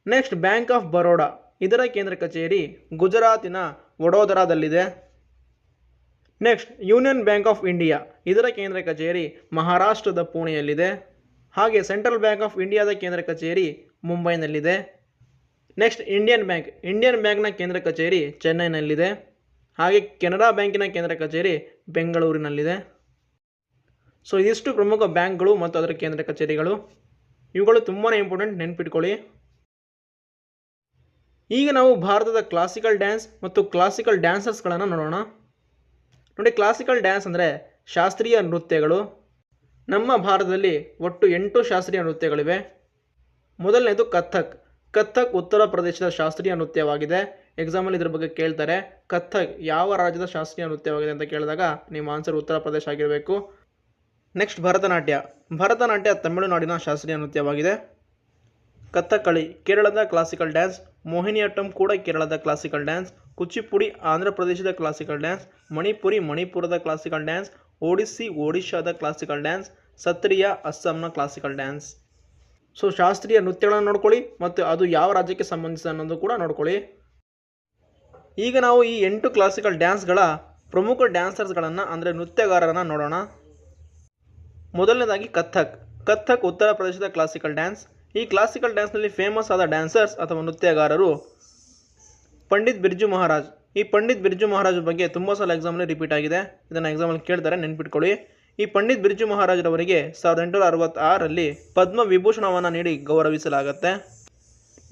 ನೆಕ್ಸ್ಟ್, ಬ್ಯಾಂಕ್ ಆಫ್ ಬರೋಡಾ, ಇದರ ಕೇಂದ್ರ ಕಚೇರಿ ಗುಜರಾತಿನ ವಡೋದರಾದಲ್ಲಿದೆ. Next, Union Bank of India, ಇದರ ಕೇಂದ್ರ ಕಚೇರಿ ಮಹಾರಾಷ್ಟ್ರದ ಪುಣೆಯಲ್ಲಿದೆ. ಹಾಗೆ ಸೆಂಟ್ರಲ್ ಬ್ಯಾಂಕ್ ಆಫ್ ಇಂಡಿಯಾದ ಕೇಂದ್ರ ಕಚೇರಿ ಮುಂಬೈನಲ್ಲಿದೆ. ನೆಕ್ಸ್ಟ್, ಇಂಡಿಯನ್ ಬ್ಯಾಂಕ್ನ ಕೇಂದ್ರ ಕಚೇರಿ ಚೆನ್ನೈನಲ್ಲಿದೆ. ಹಾಗೆ ಕೆನರಾ ಬ್ಯಾಂಕಿನ ಕೇಂದ್ರ ಕಚೇರಿ ಬೆಂಗಳೂರಿನಲ್ಲಿದೆ. ಸೊ ಇದಿಷ್ಟು ಪ್ರಮುಖ ಬ್ಯಾಂಕ್ಗಳು ಮತ್ತು ಅದರ ಕೇಂದ್ರ ಕಚೇರಿಗಳು. ಇವುಗಳು ತುಂಬಾ ಇಂಪಾರ್ಟೆಂಟ್, ನೆನ್ಪಿಟ್ಕೊಳ್ಳಿ. ಈಗ ನಾವು ಭಾರತದ ಕ್ಲಾಸಿಕಲ್ ಡ್ಯಾನ್ಸ್ ಮತ್ತು ಕ್ಲಾಸಿಕಲ್ ಡ್ಯಾನ್ಸರ್ಸ್ಗಳನ್ನು ನೋಡೋಣ. ನೋಡಿ, ಕ್ಲಾಸಿಕಲ್ ಡ್ಯಾನ್ಸ್ ಅಂದರೆ ಶಾಸ್ತ್ರೀಯ ನೃತ್ಯಗಳು. ನಮ್ಮ ಭಾರತದಲ್ಲಿ ಒಟ್ಟು 8 ಶಾಸ್ತ್ರೀಯ ನೃತ್ಯಗಳಿವೆ. ಮೊದಲನೇದು ಕಥಕ್. ಕಥಕ್ ಉತ್ತರ ಪ್ರದೇಶದ ಶಾಸ್ತ್ರೀಯ ನೃತ್ಯವಾಗಿದೆ. ಎಕ್ಸಾಮಲ್ಲಿ ಇದ್ರ ಬಗ್ಗೆ ಕೇಳ್ತಾರೆ. ಕಥಕ್ ಯಾವ ರಾಜ್ಯದ ಶಾಸ್ತ್ರೀಯ ನೃತ್ಯವಾಗಿದೆ ಅಂತ ಕೇಳಿದಾಗ ನಿಮ್ಮ ಆನ್ಸರ್ ಉತ್ತರ ಪ್ರದೇಶ ಆಗಿರಬೇಕು. ನೆಕ್ಸ್ಟ್ ಭರತನಾಟ್ಯ. ಭರತನಾಟ್ಯ ತಮಿಳುನಾಡಿನ ಶಾಸ್ತ್ರೀಯ ನೃತ್ಯವಾಗಿದೆ. ಕಥಕ್ಕಳಿ ಕೇರಳದ ಕ್ಲಾಸಿಕಲ್ ಡ್ಯಾನ್ಸ್. ಮೋಹಿನಿಯಟ್ಟಂ ಕೂಡ ಕೇರಳದ ಕ್ಲಾಸಿಕಲ್ ಡ್ಯಾನ್ಸ್. ಕುಚಿಪುಡಿ ಆಂಧ್ರ ಪ್ರದೇಶದ ಕ್ಲಾಸಿಕಲ್ ಡ್ಯಾನ್ಸ್. ಮಣಿಪುರಿ ಮಣಿಪುರದ ಕ್ಲಾಸಿಕಲ್ ಡ್ಯಾನ್ಸ್. ಒಡಿಸ್ಸಿ ಒಡಿಶಾದ ಕ್ಲಾಸಿಕಲ್ ಡ್ಯಾನ್ಸ್. ಸತ್ರಿಯ ಅಸ್ಸಾಂನ ಕ್ಲಾಸಿಕಲ್ ಡ್ಯಾನ್ಸ್. ಸೊ ಶಾಸ್ತ್ರೀಯ ನೃತ್ಯಗಳನ್ನು ನೋಡ್ಕೊಳ್ಳಿ ಮತ್ತು ಅದು ಯಾವ ರಾಜ್ಯಕ್ಕೆ ಸಂಬಂಧಿಸಿದ ಅನ್ನೋದು ಕೂಡ ನೋಡ್ಕೊಳ್ಳಿ. ಈಗ ನಾವು ಈ 8 ಕ್ಲಾಸಿಕಲ್ ಡ್ಯಾನ್ಸ್ಗಳ ಪ್ರಮುಖ ಡ್ಯಾನ್ಸರ್ಸ್ಗಳನ್ನು ಅಂದರೆ ನೃತ್ಯಗಾರರನ್ನು ನೋಡೋಣ. ಮೊದಲನೇದಾಗಿ ಕಥಕ್. ಕಥಕ್ ಉತ್ತರ ಪ್ರದೇಶದ ಕ್ಲಾಸಿಕಲ್ ಡ್ಯಾನ್ಸ್. ಈ ಕ್ಲಾಸಿಕಲ್ ಡ್ಯಾನ್ಸ್ನಲ್ಲಿ ಫೇಮಸ್ ಆದ ಡ್ಯಾನ್ಸರ್ಸ್ ಅಥವಾ ನೃತ್ಯಗಾರರು ಪಂಡಿತ್ ಬಿರ್ಜು ಮಹಾರಾಜ್. ಈ ಪಂಡಿತ್ ಬಿರ್ಜು ಮಹಾರಾಜ್ ಬಗ್ಗೆ ತುಂಬ ಸಲ ಎಕ್ಸಾಮಲ್ಲಿ ರಿಪೀಟ್ ಆಗಿದೆ. ಇದನ್ನು ಎಕ್ಸಾಮಲ್ಲಿ ಕೇಳ್ತಾರೆ, ನೆನ್ಪಿಟ್ಕೊಳ್ಳಿ. ಈ ಪಂಡಿತ್ ಬಿರ್ಜು ಮಹಾರಾಜ್ರವರಿಗೆ 1866ರಲ್ಲಿ ಪದ್ಮ ವಿಭೂಷಣವನ್ನು ನೀಡಿ ಗೌರವಿಸಲಾಗುತ್ತೆ.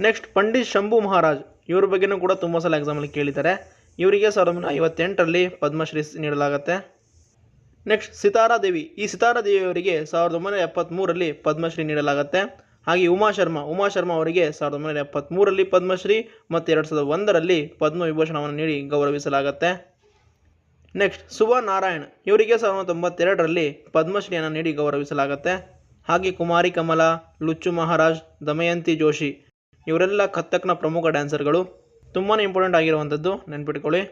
ನೆಕ್ಸ್ಟ್ ಪಂಡಿತ್ ಶಂಭು ಮಹಾರಾಜ್. ಇವ್ರ ಬಗ್ಗೆನೂ ಕೂಡ ತುಂಬ ಸಲ ಎಕ್ಸಾಮಲ್ಲಿ ಕೇಳಿದ್ದಾರೆ. ಇವರಿಗೆ 1958ರಲ್ಲಿ ಪದ್ಮಶ್ರೀ ನೀಡಲಾಗುತ್ತೆ. ನೆಕ್ಸ್ಟ್ ಸಿತಾರಾ ದೇವಿ. ಈ ಸಿತಾರಾ ದೇವಿಯವರಿಗೆ 1973ರಲ್ಲಿ ಪದ್ಮಶ್ರೀ ನೀಡಲಾಗುತ್ತೆ. ಹಾಗೆ ಉಮಾ ಶರ್ಮಾ ಅವರಿಗೆ 1973ರಲ್ಲಿ ಪದ್ಮಶ್ರೀ ಮತ್ತು 2001ರಲ್ಲಿ ಪದ್ಮ ವಿಭೂಷಣವನ್ನು ನೀಡಿ ಗೌರವಿಸಲಾಗುತ್ತೆ. ನೆಕ್ಸ್ಟ್ ಸುಭಾ ನಾರಾಯಣ್. ಇವರಿಗೆ 1992ರಲ್ಲಿ ಪದ್ಮಶ್ರೀಯನ್ನು ನೀಡಿ ಗೌರವಿಸಲಾಗುತ್ತೆ. ಹಾಗೆ ಕುಮಾರಿ ಕಮಲಾ, ಲುಚ್ಚು ಮಹಾರಾಜ್, ದಮಯಂತಿ ಜೋಶಿ ಇವರೆಲ್ಲ ಕಥಕ್ನ ಪ್ರಮುಖ ಡ್ಯಾನ್ಸರ್ಗಳು. ತುಂಬಾ ಇಂಪಾರ್ಟೆಂಟ್ ಆಗಿರುವಂಥದ್ದು, ನೆನ್ಪಿಟ್ಕೊಳ್ಳಿ.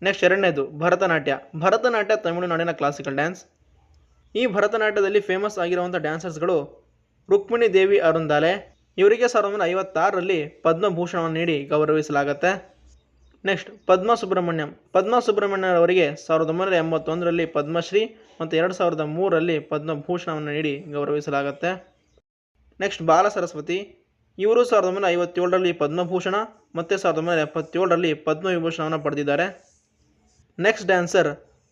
ನೆಕ್ಸ್ಟ್ ಎರಡನೇದು ಭರತನಾಟ್ಯ. ಭರತನಾಟ್ಯ ತಮಿಳುನಾಡಿನ ಕ್ಲಾಸಿಕಲ್ ಡ್ಯಾನ್ಸ್. ಈ ಭರತನಾಟ್ಯದಲ್ಲಿ ಫೇಮಸ್ ಆಗಿರುವಂಥ ಡ್ಯಾನ್ಸರ್ಸ್ಗಳು ರುಕ್ಮಿಣಿ ದೇವಿ ಅರುಂದಾಲೆ. ಇವರಿಗೆ 1956ರಲ್ಲಿ ಪದ್ಮಭೂಷಣವನ್ನು ನೀಡಿ ಗೌರವಿಸಲಾಗುತ್ತೆ. ನೆಕ್ಸ್ಟ್ ಪದ್ಮ ಸುಬ್ರಹ್ಮಣ್ಯಂ ಅವರಿಗೆ 1981ರಲ್ಲಿ ಪದ್ಮಶ್ರೀ ಮತ್ತು 2003ರಲ್ಲಿ ಪದ್ಮಭೂಷಣವನ್ನು ನೀಡಿ ಗೌರವಿಸಲಾಗುತ್ತೆ. ನೆಕ್ಸ್ಟ್ ಬಾಲ ಸರಸ್ವತಿ. ಇವರು 1957ರಲ್ಲಿ ಪದ್ಮಭೂಷಣ ಮತ್ತು 1977ರಲ್ಲಿ ಪದ್ಮವಿಭೂಷಣವನ್ನು ಪಡೆದಿದ್ದಾರೆ. ನೆಕ್ಸ್ಟ್ ಡ್ಯಾನ್ಸರ್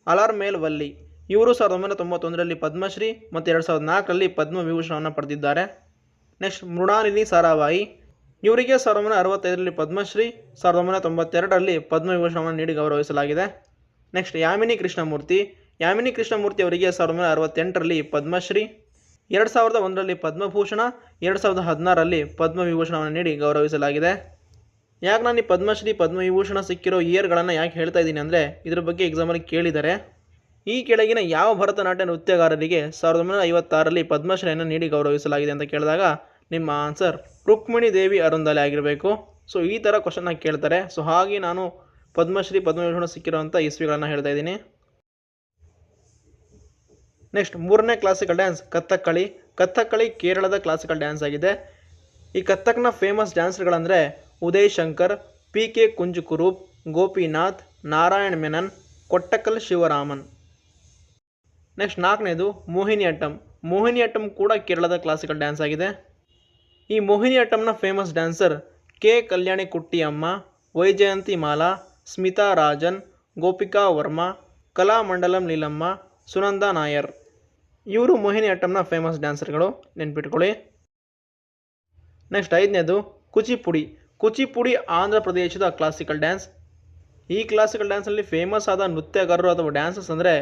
ಅಲಾರ್ಮೇಲ್ ವಲ್ಲಿ. ಇವರು 1991ರಲ್ಲಿ ಪದ್ಮಶ್ರೀ ಮತ್ತು 2004ರಲ್ಲಿ ಪದ್ಮವಿಭೂಷಣವನ್ನು ಪಡೆದಿದ್ದಾರೆ. ನೆಕ್ಸ್ಟ್ ಮೃಣಾಲಿನಿ ಸಾರಾಭಾಯಿ. ಇವರಿಗೆ 1965ರಲ್ಲಿ ಪದ್ಮಶ್ರೀ, 1992ರಲ್ಲಿ ಪದ್ಮವಿಭೂಷಣವನ್ನು ನೀಡಿ ಗೌರವಿಸಲಾಗಿದೆ. ನೆಕ್ಸ್ಟ್ ಯಾಮಿನಿ ಕೃಷ್ಣಮೂರ್ತಿ ಅವರಿಗೆ 1968ರಲ್ಲಿ ಪದ್ಮಶ್ರೀ, 2001ರಲ್ಲಿ ಪದ್ಮಭೂಷಣ, 2016ರಲ್ಲಿ ಪದ್ಮವಿಭೂಷಣವನ್ನು ನೀಡಿ ಗೌರವಿಸಲಾಗಿದೆ. ಯಾಕೆ ನಾನು ಈ ಪದ್ಮಶ್ರೀ ಪದ್ಮವಿಭೂಷಣ ಸಿಕ್ಕಿರೋ ಇಯರ್ಗಳನ್ನು ಯಾಕೆ ಹೇಳ್ತಾ ಇದ್ದೀನಿ ಅಂದರೆ ಇದ್ರ ಬಗ್ಗೆ ಎಕ್ಸಾಮಲ್ಲಿ ಕೇಳಿದ್ದಾರೆ. ಈ ಕೆಳಗಿನ ಯಾವ ಭರತನಾಟ್ಯ ನೃತ್ಯಗಾರರಿಗೆ 1956ರಲ್ಲಿ ಪದ್ಮಶ್ರೀಯನ್ನು ನೀಡಿ ಗೌರವಿಸಲಾಗಿದೆ ಅಂತ ಕೇಳಿದಾಗ ನಿಮ್ಮ ಆನ್ಸರ್ ರುಕ್ಮಿಣಿ ದೇವಿ ಅರುಂದಾಲೆ ಆಗಿರಬೇಕು. ಸೊ ಈ ಥರ ಕ್ವಶನ್ನ ಕೇಳ್ತಾರೆ. ಸೊ ಹಾಗೆ ನಾನು ಪದ್ಮಶ್ರೀ ಪದ್ಮವಿಭೂಷಣ ಸಿಕ್ಕಿರೋಂಥ ಇಸ್ವಿಗಳನ್ನು ಹೇಳ್ತಾ ಇದ್ದೀನಿ. ನೆಕ್ಸ್ಟ್ ಮೂರನೇ ಕ್ಲಾಸಿಕಲ್ ಡ್ಯಾನ್ಸ್ ಕಥಕ್ಕಳಿ ಕೇರಳದ ಕ್ಲಾಸಿಕಲ್ ಡ್ಯಾನ್ಸ್ ಆಗಿದೆ. ಈ ಕಥಕ್ನ ಫೇಮಸ್ ಡ್ಯಾನ್ಸರ್ಗಳಂದರೆ ಉದಯ್ ಶಂಕರ್, PK ಕುಂಜುಕುರೂಪ್, ಗೋಪಿನಾಥ್, ನಾರಾಯಣ್ ಮೆನನ್, ಕೊಟ್ಟಕ್ಕಲ್ ಶಿವರಾಮನ್. ನೆಕ್ಸ್ಟ್ ನಾಲ್ಕನೇದು ಮೋಹಿನಿಯಟ್ಟಂ ಕೂಡ ಕೇರಳದ ಕ್ಲಾಸಿಕಲ್ ಡ್ಯಾನ್ಸ್ ಆಗಿದೆ. ಈ ಮೋಹಿನಿಯಟ್ಟಂನ famous dancer K Kalyani Kutty Amma, Vyjayanthi Mala, Smita Rajan, Gopika Verma, Kalamandalam Leelamma, Sunanda Nair. ಇವರು ಮೋಹಿನಿಯಟ್ಟಂನ ಫೇಮಸ್ ಡ್ಯಾನ್ಸರ್ಗಳು, ನೆನ್ಪಿಟ್ಕೊಳ್ಳಿ. ನೆಕ್ಸ್ಟ್ ಐದನೇದು ಕುಚಿಪುಡಿ ಆಂಧ್ರ ಪ್ರದೇಶದ ಕ್ಲಾಸಿಕಲ್ ಡ್ಯಾನ್ಸ್. ಈ ಕ್ಲಾಸಿಕಲ್ ಡ್ಯಾನ್ಸಲ್ಲಿ ಫೇಮಸ್ ಆದ ನೃತ್ಯಗಾರರು ಅಥವಾ ಡ್ಯಾನ್ಸರ್ಸ್ ಅಂದರೆ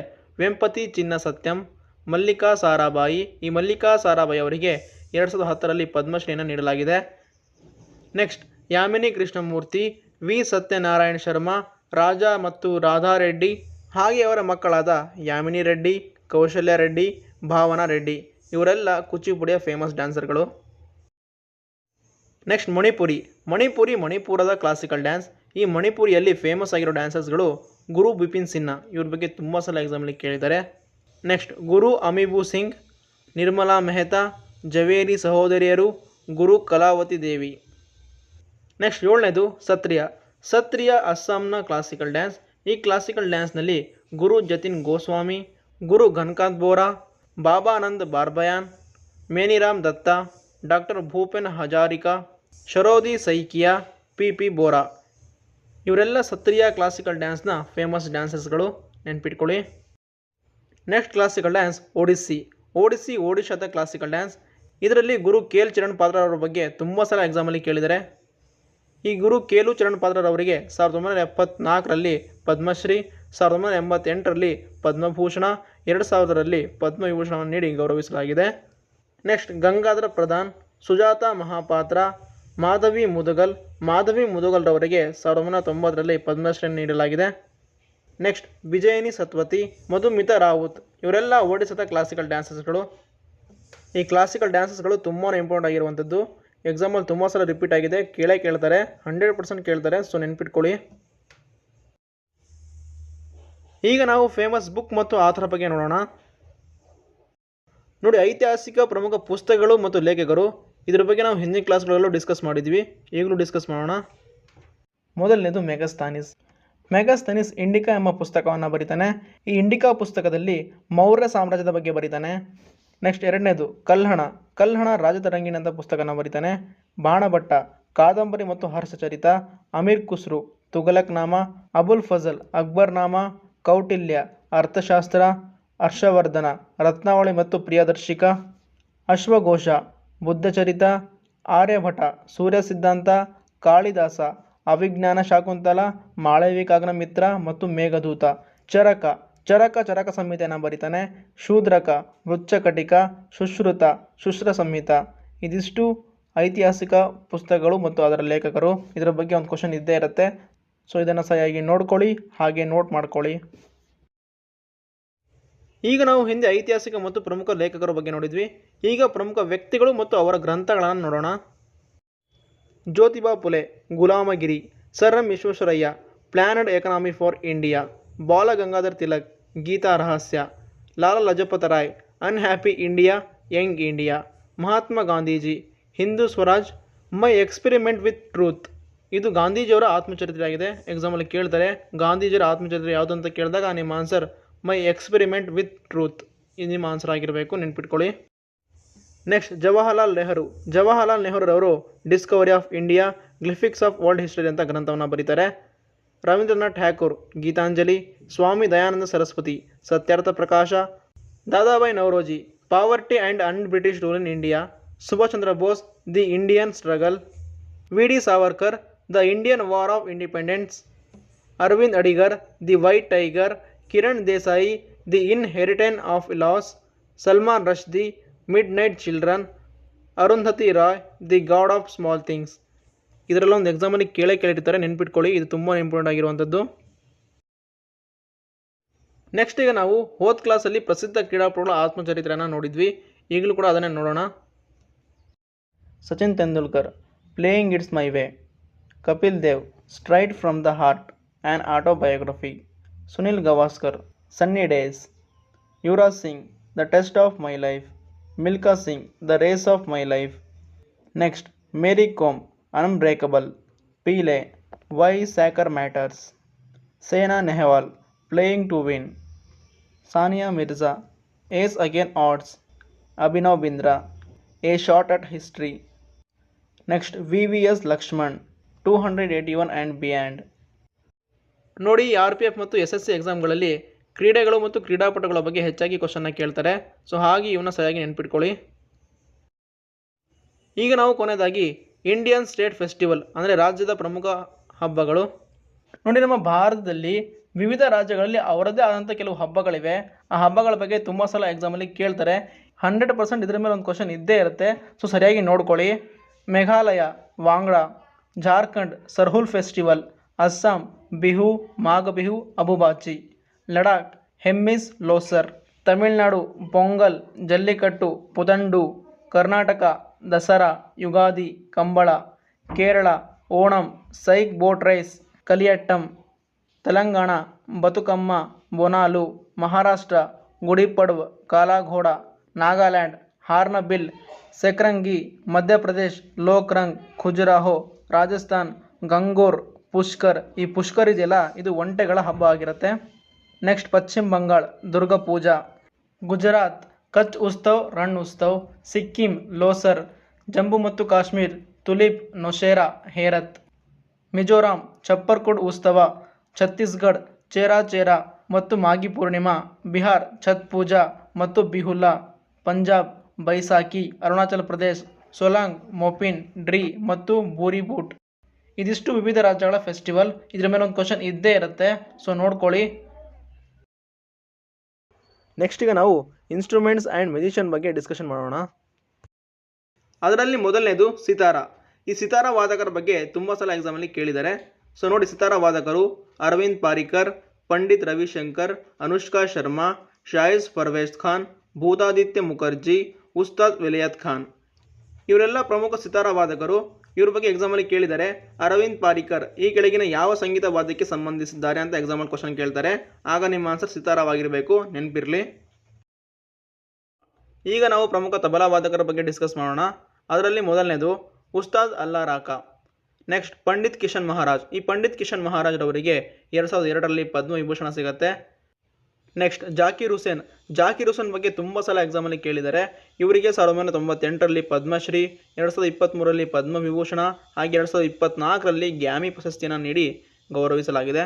ವೆಂಪತಿ ಚಿನ್ನ ಸತ್ಯಂ, ಮಲ್ಲಿಕಾ ಸಾರಾಭಾಯಿ. ಈ ಮಲ್ಲಿಕಾ ಸಾರಾಭಾಯಿ ಅವರಿಗೆ 2010ರಲ್ಲಿ ಪದ್ಮಶ್ರೀಯನ್ನು ನೀಡಲಾಗಿದೆ. ನೆಕ್ಸ್ಟ್ ಯಾಮಿನಿ ಕೃಷ್ಣಮೂರ್ತಿ, ವಿ ಸತ್ಯನಾರಾಯಣ ಶರ್ಮಾ, ರಾಜಾ ಮತ್ತು ರಾಧಾ ರೆಡ್ಡಿ, ಹಾಗೆ ಅವರ ಮಕ್ಕಳಾದ ಯಾಮಿನಿ ರೆಡ್ಡಿ, ಕೌಶಲ್ಯ ರೆಡ್ಡಿ, ಭಾವನಾ ರೆಡ್ಡಿ. ಇವರೆಲ್ಲ ಕುಚಿಪುಡಿಯ ಫೇಮಸ್ ಡ್ಯಾನ್ಸರ್ಗಳು. ನೆಕ್ಸ್ಟ್ ಮಣಿಪುರದ ಕ್ಲಾಸಿಕಲ್ ಡ್ಯಾನ್ಸ್. ಈ ಮಣಿಪುರಿಯಲ್ಲಿ ಫೇಮಸ್ ಆಗಿರೋ ಡ್ಯಾನ್ಸರ್ಸ್ಗಳು ಗುರು ಬಿಪಿನ್ ಸಿನ್ಹಾ. ಇವ್ರ ಬಗ್ಗೆ ತುಂಬ ಸಲ ಎಕ್ಸಾಮಲ್ಲಿ ಕೇಳಿದ್ದಾರೆ. ನೆಕ್ಸ್ಟ್ ಗುರು ಅಮಿಬು ಸಿಂಗ್, ನಿರ್ಮಲಾ ಮೆಹ್ತಾ, ಜವೇರಿ ಸಹೋದರಿಯರು, ಗುರು ಕಲಾವತಿ ದೇವಿ. ನೆಕ್ಸ್ಟ್ ಏಳನೇದು ಸತ್ರಿಯ ಅಸ್ಸಾಂನ ಕ್ಲಾಸಿಕಲ್ ಡ್ಯಾನ್ಸ್. ಈ ಕ್ಲಾಸಿಕಲ್ ಡ್ಯಾನ್ಸ್ನಲ್ಲಿ ಗುರು ಜತಿನ್ ಗೋಸ್ವಾಮಿ, ಗುರು ಘನ್ಕಾಂತ್ ಬೋರಾ, ಬಾಬಾನಂದ್ ಬಾರ್ಬಯಾನ್, ಮೇನಿರಾಮ್ ದತ್ತಾ, ಡಾಕ್ಟರ್ ಭೂಪೆನ್ ಹಜಾರಿಕಾ, ಶರೋದಿ ಸೈಕಿಯಾ, PP ಬೋರಾ. ಇವರೆಲ್ಲ ಸತ್ರಿಯ ಕ್ಲಾಸಿಕಲ್ ಡ್ಯಾನ್ಸ್ನ ಫೇಮಸ್ ಡ್ಯಾನ್ಸರ್ಸ್ಗಳು, ನೆನ್ಪಿಟ್ಕೊಳ್ಳಿ. Next classical dance Odissi. Odissi ಒಡಿಶಾದ ಕ್ಲಾಸಿಕಲ್ ಡ್ಯಾನ್ಸ್. ಇದರಲ್ಲಿ ಗುರು ಕೇಲ್ ಚರಣ್ ಪಾದ್ರರವರ ಬಗ್ಗೆ ತುಂಬ ಸಲ ಎಕ್ಸಾಮಲ್ಲಿ ಕೇಳಿದ್ದಾರೆ. ಈ ಗುರು ಕೇಲು ಚರಣ್ ಪಾದ್ರರವರಿಗೆ 1974ರಲ್ಲಿ ಪದ್ಮಶ್ರೀ, 1988ರಲ್ಲಿ ಪದ್ಮಭೂಷಣ, 2000ರಲ್ಲಿ ಪದ್ಮವಿಭೂಷಣವನ್ನು ನೀಡಿ ಗೌರವಿಸಲಾಗಿದೆ. ನೆಕ್ಸ್ಟ್ ಗಂಗಾಧರ ಪ್ರಧಾನ್, ಸುಜಾತಾ ಮಹಾಪಾತ್ರ, ಮಾಧವಿ ಮುದುಗಲ್ ರವರಿಗೆ 1990ರಲ್ಲಿ ಪದ್ಮಶ್ರೀಯನ್ನು ನೀಡಲಾಗಿದೆ. ನೆಕ್ಸ್ಟ್ ವಿಜಯಿನಿ ಸತ್ವತಿ, ಮಧುಮಿತಾ ರಾವುತ್, ಇವರೆಲ್ಲ ಒಡಿಸ್ಸಾದ ಕ್ಲಾಸಿಕಲ್ ಡ್ಯಾನ್ಸರ್ಸ್ಗಳು. ಈ ಕ್ಲಾಸಿಕಲ್ ಡ್ಯಾನ್ಸಸ್ಗಳು ತುಂಬಾ ಇಂಪಾರ್ಟೆಂಟ್ ಆಗಿರುವಂಥದ್ದು. ಎಕ್ಸಾಮಲ್ಲಿ ತುಂಬ ಸಲ ರಿಪೀಟ್ ಆಗಿದೆ, ಕೇಳ್ತಾರೆ, 100% ಕೇಳ್ತಾರೆ. ಸೊ ನೆನ್ಪಿಟ್ಕೊಳ್ಳಿ. ಈಗ ನಾವು ಫೇಮಸ್ ಬುಕ್ ಮತ್ತು ಆಥರ್ ಬಗ್ಗೆ ನೋಡೋಣ. ನೋಡಿ, ಐತಿಹಾಸಿಕ ಪ್ರಮುಖ ಪುಸ್ತಕಗಳು ಮತ್ತು ಲೇಖಕರು. ಇದ್ರ ಬಗ್ಗೆ ನಾವು ಹಿಂದಿನ ಕ್ಲಾಸ್ಗಳಲ್ಲೂ ಡಿಸ್ಕಸ್ ಮಾಡಿದ್ವಿ, ಈಗಲೂ ಡಿಸ್ಕಸ್ ಮಾಡೋಣ. ಮೊದಲನೇದು ಮೆಗಸ್ತನೀಸ್ ಇಂಡಿಕಾ ಎಂಬ ಪುಸ್ತಕವನ್ನು ಬರೀತಾನೆ. ಈ ಇಂಡಿಕಾ ಪುಸ್ತಕದಲ್ಲಿ ಮೌರ್ಯ ಸಾಮ್ರಾಜ್ಯದ ಬಗ್ಗೆ ಬರೀತಾನೆ. ನೆಕ್ಸ್ಟ್ ಎರಡನೇದು ಕಲ್ಹಣ ರಾಜತರಂಗಿಣಿ ಅಂತ ಪುಸ್ತಕನ ಬರೀತಾನೆ. ಬಾಣಭಟ್ಟ ಕಾದಂಬರಿ ಮತ್ತು ಹರ್ಷಚರಿತ, ಅಮೀರ್ ಖುಸ್ರು ತುಘಲಕ್ನಾಮ, ಅಬುಲ್ ಫಜಲ್ ಅಕ್ಬರ್ನಾಮ, ಕೌಟಿಲ್ಯ ಅರ್ಥಶಾಸ್ತ್ರ, ಹರ್ಷವರ್ಧನ ರತ್ನಾವಳಿ ಮತ್ತು ಪ್ರಿಯದರ್ಶಿಕ, ಅಶ್ವಘೋಷ ಬುದ್ಧಚರಿತ, ಆರ್ಯಭಟ ಸೂರ್ಯ ಸಿದ್ಧಾಂತ, ಕಾಳಿದಾಸ ಅಭಿಜ್ಞಾನ ಶಾಕುಂತಲ, ಮಾಳವಿಕಾಗ್ನಿಮಿತ್ರ ಮತ್ತು ಮೇಘದೂತ, ಚರಕ ಸಂಹಿತೆಯನ್ನು ಬರೀತಾನೆ. ಶೂದ್ರಕ ಮೃಚ್ಛಕಟಿಕ, ಶುಶ್ರ ಸಂಹಿತ. ಇದಿಷ್ಟು ಐತಿಹಾಸಿಕ ಪುಸ್ತಕಗಳು ಮತ್ತು ಅದರ ಲೇಖಕರು. ಇದರ ಬಗ್ಗೆ ಒಂದು ಕ್ವಶನ್ ಇದ್ದೇ ಇರುತ್ತೆ. ಸೊ ಇದನ್ನು ಸರಿಯಾಗಿ ನೋಡ್ಕೊಳ್ಳಿ, ಹಾಗೆ ನೋಟ್ ಮಾಡ್ಕೊಳ್ಳಿ. ಈಗ ನಾವು ಹಿಂದೆ ಐತಿಹಾಸಿಕ ಮತ್ತು ಪ್ರಮುಖ ಲೇಖಕರ ಬಗ್ಗೆ ನೋಡಿದ್ವಿ. ಈಗ ಪ್ರಮುಖ ವ್ಯಕ್ತಿಗಳು ಮತ್ತು ಅವರ ಗ್ರಂಥಗಳನ್ನು ನೋಡೋಣ. Jyotiba Phule, Gulamgiri, Sir M Visvesvaraya, Planned Economy for India, Bal Gangadhar Tilak, Gita Rahasya, Lala Lajpat Rai, Unhappy India, Young India, Mahatma Gandhiji, Hindu Swaraj, My experiment with truth. ಇದು ಗಾಂಧೀಜಿಯವರ ಆತ್ಮಚರಿತ್ರೆ ಆಗಿದೆ. ಎಕ್ಸಾಮಲ್ಲಿ ಕೇಳ್ತಾರೆ, ಗಾಂಧೀಜಿಯವರ ಆತ್ಮಚರಿತ್ರೆ ಯಾವುದು ಅಂತ ಕೇಳಿದಾಗ ನಿಮ್ಮ answer my experiment with truth, ಇದು ನಿಮ್ಮ ಆನ್ಸರ್ ಆಗಿರಬೇಕು, ನೆನ್ಪಿಟ್ಕೊಳ್ಳಿ. ನೆಕ್ಸ್ಟ್ ಜವಾಹರ್ಲಾಲ್ ನೆಹರೂರವರು Discovery of India, Glimpses of World History ಅಂತ ಗ್ರಂಥವನ್ನು ಬರೀತಾರೆ. Rabindranath Thakur Gitanjali, Swami Dayananda Saraswati Satyarth Prakash, Dadabhai Naoroji Poverty and Unbritish Rule in India, Subhash Chandra Bose The Indian Struggle, V D Savarkar The Indian War of Independence, Aravind Adiga The White Tiger, Kiran Desai The Inheritance of Loss, Salman Rushdie Midnight Children, Arundhati Roy The God of Small Things. ಇದರೆಲ್ಲ ಒಂದು ಎಕ್ಸಾಮಲ್ಲಿ ಕೇಳಿರ್ತಾರೆ, ನೆನ್ಪಿಟ್ಕೊಳ್ಳಿ, ಇದು ತುಂಬ important ಆಗಿರುವಂಥದ್ದು. Next ಈಗ ನಾವು ಹೋದ ಕ್ಲಾಸಲ್ಲಿ ಪ್ರಸಿದ್ಧ ಕ್ರೀಡಾಪಟುಗಳ ಆತ್ಮಚರಿತ್ರೆಯನ್ನು ನೋಡಿದ್ವಿ, ಈಗಲೂ ಕೂಡ ಅದನ್ನೇ ನೋಡೋಣ. Sachin Tendulkar, Playing It's My Way, Kapil Dev, Straight from the Heart, an Autobiography, Sunil Gavaskar, Sunny Days, Yuvraj Singh, The Test of My Life, Milkha Singh, The Race of My Life. Next Mary Kom, Unbreakable, Pele, Why Soccer Matters, Saina Nehwal, Playing to Win, Sania Mirza, Ace Against Odds, Abhinav Bindra, A Shot at History. Next VVS Laxman, 281 and beyond. ನೋಡಿ, RPF ಮತ್ತು SSC ಎಕ್ಸಾಮ್ಗಳಲ್ಲಿ ಕ್ರೀಡೆಗಳು ಮತ್ತು ಕ್ರೀಡಾಪಟುಗಳ ಬಗ್ಗೆ ಹೆಚ್ಚಾಗಿ ಕ್ವಶನ್ನ ಕೇಳ್ತಾರೆ. So ಹಾಗೆ ಇವನ್ನ ಸರಿಯಾಗಿ ನೆನ್ಪಿಟ್ಕೊಳ್ಳಿ. ಈಗ ನಾವು ಕೊನೆಯದಾಗಿ ಇಂಡಿಯನ್ ಸ್ಟೇಟ್ ಫೆಸ್ಟಿವಲ್ ಅಂದರೆ ರಾಜ್ಯದ ಪ್ರಮುಖ ಹಬ್ಬಗಳು. ನೋಡಿ, ನಮ್ಮ ಭಾರತದಲ್ಲಿ ವಿವಿಧ ರಾಜ್ಯಗಳಲ್ಲಿ ಅವರದ್ದೇ ಆದಂಥ ಕೆಲವು ಹಬ್ಬಗಳಿವೆ. ಆ ಹಬ್ಬಗಳ ಬಗ್ಗೆ ತುಂಬ ಸಲ ಎಕ್ಸಾಮಲ್ಲಿ ಕೇಳ್ತಾರೆ. 100% ಇದರ ಮೇಲೆ ಒಂದು ಕ್ವಶನ್ ಇದ್ದೇ ಇರುತ್ತೆ. ಸೊ ಸರಿಯಾಗಿ ನೋಡ್ಕೊಳ್ಳಿ. ಮೇಘಾಲಯ ವಾಂಗ್ಡಾ, ಜಾರ್ಖಂಡ್ ಸರ್ಹುಲ್ ಫೆಸ್ಟಿವಲ್, ಅಸ್ಸಾಂ ಬಿಹು ಮಾಘ ಬಿಹು ಅಬುಬಾಚಿ, ಲಡಾಖ್ ಹೆಮ್ಮಿಸ್ ಲೋಸರ್, ತಮಿಳುನಾಡು ಪೊಂಗಲ್ ಜಲ್ಲಿಕಟ್ಟು ಪುದಂಡು, ಕರ್ನಾಟಕ ದಸರಾ ಯುಗಾದಿ ಕಂಬಳ, ಕೇರಳ ಓಣಂ ಸೈಕ್ ಬೋಟ್ ರೈಸ್ ಕಲಿಯಟ್ಟಂ, ತೆಲಂಗಾಣ ಬತುಕಮ್ಮ ಬೊನಾಲು, ಮಹಾರಾಷ್ಟ್ರ ಗುಡಿಪಡ್ವ್ ಕಾಲಾಘೋಡ, ನಾಗಾಲ್ಯಾಂಡ್ ಹಾರ್ನಬಿಲ್ ಸೆಕ್ರಂಗಿ, ಮಧ್ಯಪ್ರದೇಶ್ ಲೋಕ್ರಂಗ್ ಖುಜುರಾಹೋ, ರಾಜಸ್ಥಾನ್ ಗಂಗೋರ್ ಪುಷ್ಕರ್. ಈ ಪುಷ್ಕರ್ ಇದೆಯಲ್ಲ, ಇದು ಒಂಟೆಗಳ ಹಬ್ಬ ಆಗಿರುತ್ತೆ. ನೆಕ್ಸ್ಟ್ ಪಶ್ಚಿಮ ಬಂಗಾಳ ದುರ್ಗಾ ಪೂಜಾ, ಗುಜರಾತ್ ಕಚ್ ಉತ್ಸವ್ ರಣ್ ಉತ್ಸವ್, ಸಿಕ್ಕಿಂ ಲೋಸರ್, ಜಮ್ಮು ಮತ್ತು ಕಾಶ್ಮೀರ್ ತುಲಿಪ್ ನೊಶೇರಾ ಹೇರತ್, ಮಿಜೋರಾಂ ಚಪ್ಪರ್ಕುಡ್ ಉತ್ಸವ, ಛತ್ತೀಸ್ಗಢ ಚೇರಾ ಚೇರಾ ಮತ್ತು ಮಾಘಿ ಪೂರ್ಣಿಮಾ, ಬಿಹಾರ್ ಛತ್ ಪೂಜಾ ಮತ್ತು ಬಿಹುಲಾ, ಪಂಜಾಬ್ ಬೈಸಾಖಿ, ಅರುಣಾಚಲ ಪ್ರದೇಶ್ ಸೋಲಾಂಗ್, ಮೊಪಿನ್, ಡ್ರೀ ಮತ್ತು ಬೂರಿ ಬೂಟ್. ಇದಿಷ್ಟು ವಿವಿಧ ರಾಜ್ಯಗಳ ಫೆಸ್ಟಿವಲ್. ಇದ್ರ ಮೇಲೆ ಒಂದು ಕ್ವಶನ್ ಇದ್ದೇ ಇರುತ್ತೆ, ಸೊ ನೋಡ್ಕೊಳ್ಳಿ. ನೆಕ್ಸ್ಟ್ ಈಗ ನಾವು ಇನ್ಸ್ಟ್ರೂಮೆಂಟ್ಸ್ ಆ್ಯಂಡ್ ಮ್ಯೂಸಿಷಿಯನ್ ಬಗ್ಗೆ ಡಿಸ್ಕಷನ್ ಮಾಡೋಣ. ಅದರಲ್ಲಿ ಮೊದಲನೇದು ಸಿತಾರ. ಈ ಸಿತಾರ ವಾದಕರ ಬಗ್ಗೆ ತುಂಬ ಸಲ ಎಕ್ಸಾಮಲ್ಲಿ ಕೇಳಿದ್ದಾರೆ. ಸೊ ನೋಡಿ, ಸಿತಾರ ವಾದಕರು ಅರವಿಂದ್ ಪಾರಿಕರ್, ಪಂಡಿತ್ ರವಿಶಂಕರ್, ಅನುಷ್ಕಾ ಶರ್ಮಾ, ಶಾಯಿಸ್ ಪರ್ವೇಜ್ ಖಾನ್, ಭೂತಾದಿತ್ಯ ಮುಖರ್ಜಿ, ಉಸ್ತಾದ್ ವಿಲಾಯತ್ ಖಾನ್. ಇವರೆಲ್ಲ ಪ್ರಮುಖ ಸಿತಾರ ವಾದಕರು. ಇವ್ರ ಬಗ್ಗೆ ಎಕ್ಸಾಮಲ್ಲಿ ಕೇಳಿದ್ದಾರೆ. ಅರವಿಂದ್ ಪಾರಿಕರ್ ಈ ಕೆಳಗಿನ ಯಾವ ಸಂಗೀತ ವಾದ್ಯಕ್ಕೆ ಸಂಬಂಧಿಸಿದ್ದಾರೆ ಅಂತ ಎಕ್ಸಾಮಲ್ಲಿ ಕ್ವಶನ್ ಕೇಳ್ತಾರೆ. ಆಗ ನಿಮ್ಮ ಆನ್ಸರ್ ಸಿತಾರವಾಗಿರಬೇಕು, ನೆನಪಿರಲಿ. ಈಗ ನಾವು ಪ್ರಮುಖ ತಬಲಾ ವಾದಕರ ಬಗ್ಗೆ ಡಿಸ್ಕಸ್ ಮಾಡೋಣ. ಅದರಲ್ಲಿ ಮೊದಲನೇದು ಉಸ್ತಾದ್ ಅಲ್ಲಾ ರಾಕಾ. ನೆಕ್ಸ್ಟ್ ಪಂಡಿತ್ ಕಿಶನ್ ಮಹಾರಾಜ್. ಈ ಪಂಡಿತ್ ಕಿಶನ್ ಮಹಾರಾಜ್ ರವರಿಗೆ 2002ರಲ್ಲಿ ಪದ್ಮವಿಭೂಷಣ ಸಿಗುತ್ತೆ. ನೆಕ್ಸ್ಟ್ ಜಾಕಿರ್ ಹುಸೇನ್. ಜಾಕಿರ್ ಹುಸೇನ್ ಬಗ್ಗೆ ತುಂಬ ಸಲ ಎಕ್ಸಾಮಲ್ಲಿ ಕೇಳಿದ್ದಾರೆ. ಇವರಿಗೆ 1998ರಲ್ಲಿ ಪದ್ಮಶ್ರೀ, 2023ರಲ್ಲಿ ಪದ್ಮವಿಭೂಷಣ ಹಾಗೆ 2024ರಲ್ಲಿ ಗ್ಯಾಮಿ ಪ್ರಶಸ್ತಿಯನ್ನು ನೀಡಿ ಗೌರವಿಸಲಾಗಿದೆ.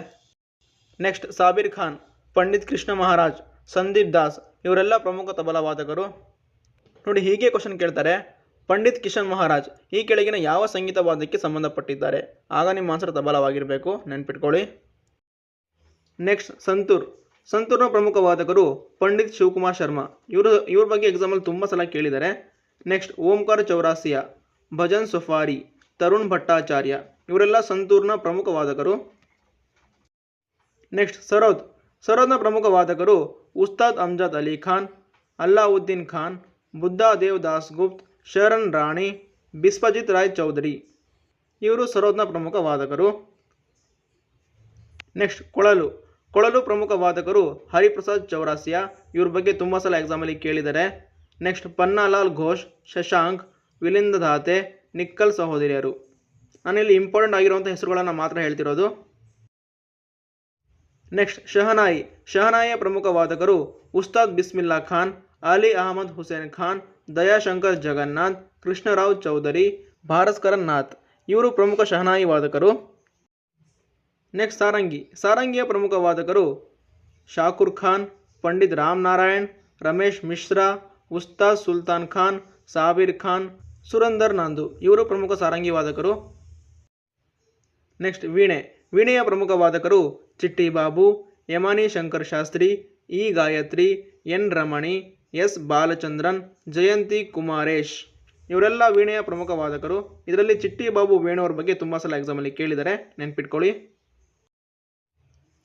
ನೆಕ್ಸ್ಟ್ ಸಾಬಿರ್ ಖಾನ್, ಪಂಡಿತ್ ಕೃಷ್ಣ ಮಹಾರಾಜ್, ಸಂದೀಪ್ ದಾಸ್ ಇವರೆಲ್ಲ ಪ್ರಮುಖ ತಬಲಾ ವಾದಕರು. ನೋಡಿ, ಹೀಗೆ ಕ್ವಶನ್ ಕೇಳ್ತಾರೆ. ಪಂಡಿತ್ ಕಿಶನ್ ಮಹಾರಾಜ್ ಈ ಕೆಳಗಿನ ಯಾವ ಸಂಗೀತ ವಾದ್ಯಕ್ಕೆ ಸಂಬಂಧಪಟ್ಟಿದ್ದಾರೆ? ಆಗ ನಿಮ್ಮ ಆನ್ಸರ್ ತಬಲವಾಗಿರಬೇಕು, ನೆನ್ಪಿಟ್ಕೊಳ್ಳಿ. ನೆಕ್ಸ್ಟ್ ಸಂತೂರ್. ಸಂತೂರ್ನ ಪ್ರಮುಖ ವಾದಕರು ಪಂಡಿತ್ ಶಿವಕುಮಾರ್ ಶರ್ಮಾ. ಇವ್ರ ಬಗ್ಗೆ ಎಕ್ಸಾಮಲ್ಲಿ ತುಂಬ ಸಲ ಕೇಳಿದ್ದಾರೆ. ನೆಕ್ಸ್ಟ್ ಓಂಕಾರ ಚೌರಾಸಿಯಾ, ಭಜನ್ ಸುಫಾರಿ, ತರುಣ್ ಭಟ್ಟಾಚಾರ್ಯ ಇವರೆಲ್ಲ ಸಂತೂರ್ನ ಪ್ರಮುಖ ವಾದಕರು. ನೆಕ್ಸ್ಟ್ ಸರೋದ್. ಸರೋದ್ನ ಪ್ರಮುಖ ವಾದಕರು ಉಸ್ತಾದ್ ಅಮ್ಜದ್ ಅಲಿ ಖಾನ್, ಅಲ್ಲಾವುದ್ದೀನ್ ಖಾನ್, ಬುದ್ಧಾದೇವ್ ದಾಸ್ಗುಪ್ತ್, ಶರಣ್ ರಾಣಿ, ಬಿಸ್ವಜಿತ್ ರಾಯ್ ಚೌಧರಿ ಇವರು ಸರೋದ್ನ ಪ್ರಮುಖ ವಾದಕರು. ನೆಕ್ಸ್ಟ್ ಕೊಳಲು. ಕೊಳಲು ಪ್ರಮುಖ ವಾದಕರು ಹರಿಪ್ರಸಾದ್ ಚೌರಾಸಿಯಾ. ಇವ್ರ ಬಗ್ಗೆ ತುಂಬ ಸಲ ಎಕ್ಸಾಮಲ್ಲಿ ಕೇಳಿದ್ದಾರೆ. ನೆಕ್ಸ್ಟ್ ಪನ್ನಾಲಾಲ್ ಘೋಷ್, ಶಶಾಂಕ್, ವಿಲಿಂದ ದಾತೆ, ನಿಕ್ಕಲ್ ಸಹೋದರಿಯರು. ನಾನಿಲ್ಲಿ ಇಂಪಾರ್ಟೆಂಟ್ ಆಗಿರುವಂಥ ಹೆಸರುಗಳನ್ನು ಮಾತ್ರ ಹೇಳ್ತಿರೋದು. ನೆಕ್ಸ್ಟ್ ಶಹನಾಯಿ. ಶಹನಾಯಿಯ ಪ್ರಮುಖ ವಾದಕರು ಉಸ್ತಾದ್ ಬಿಸ್ಮಿಲ್ಲಾ ಖಾನ್, ಅಲಿ ಅಹಮದ್ ಹುಸೇನ್ ಖಾನ್, ದಯಾಶಂಕರ್ ಜಗನ್ನಾಥ್, ಕೃಷ್ಣರಾವ್ ಚೌಧರಿ, ಭಾರಸ್ಕರನ್ ನಾಥ್ ಇವರು ಪ್ರಮುಖ ಶಹನಾಯಿ ವಾದಕರು. ನೆಕ್ಸ್ಟ್ ಸಾರಂಗಿ. ಸಾರಂಗಿಯ ಪ್ರಮುಖ ವಾದಕರು ಶಾಕುರ್ ಖಾನ್, ಪಂಡಿತ್ ರಾಮ್ ನಾರಾಯಣ್, ರಮೇಶ್ ಮಿಶ್ರಾ, ಉಸ್ತಾದ್ ಸುಲ್ತಾನ್ ಖಾನ್, ಸಾಬಿರ್ ಖಾನ್, ಸುರಂದರ್ ನಂದು ಇವರು ಪ್ರಮುಖ ಸಾರಂಗಿ ವಾದಕರು. ನೆಕ್ಸ್ಟ್ ವೀಣೆ. ವೀಣೆಯ ಪ್ರಮುಖ ವಾದಕರು ಚಿಟ್ಟಿ ಬಾಬು, ಯಮಾನಿ ಶಂಕರ್ ಶಾಸ್ತ್ರಿ, ಇ ಗಾಯತ್ರಿ, ಎನ್ ರಮಣಿ, ಎಸ್ ಬಾಲಚಂದ್ರನ್, ಜಯಂತಿ ಕುಮಾರೇಶ್ ಇವರೆಲ್ಲ ವೀಣೆಯ ಪ್ರಮುಖ ವಾದಕರು. ಇದರಲ್ಲಿ ಚಿಟ್ಟಿ ಬಾಬು ವೇಣುವ್ರ ಬಗ್ಗೆ ತುಂಬ ಸಲ ಎಕ್ಸಾಮಲ್ಲಿ ಕೇಳಿದ್ದಾರೆ, ನೆನ್ಪಿಟ್ಕೊಳ್ಳಿ.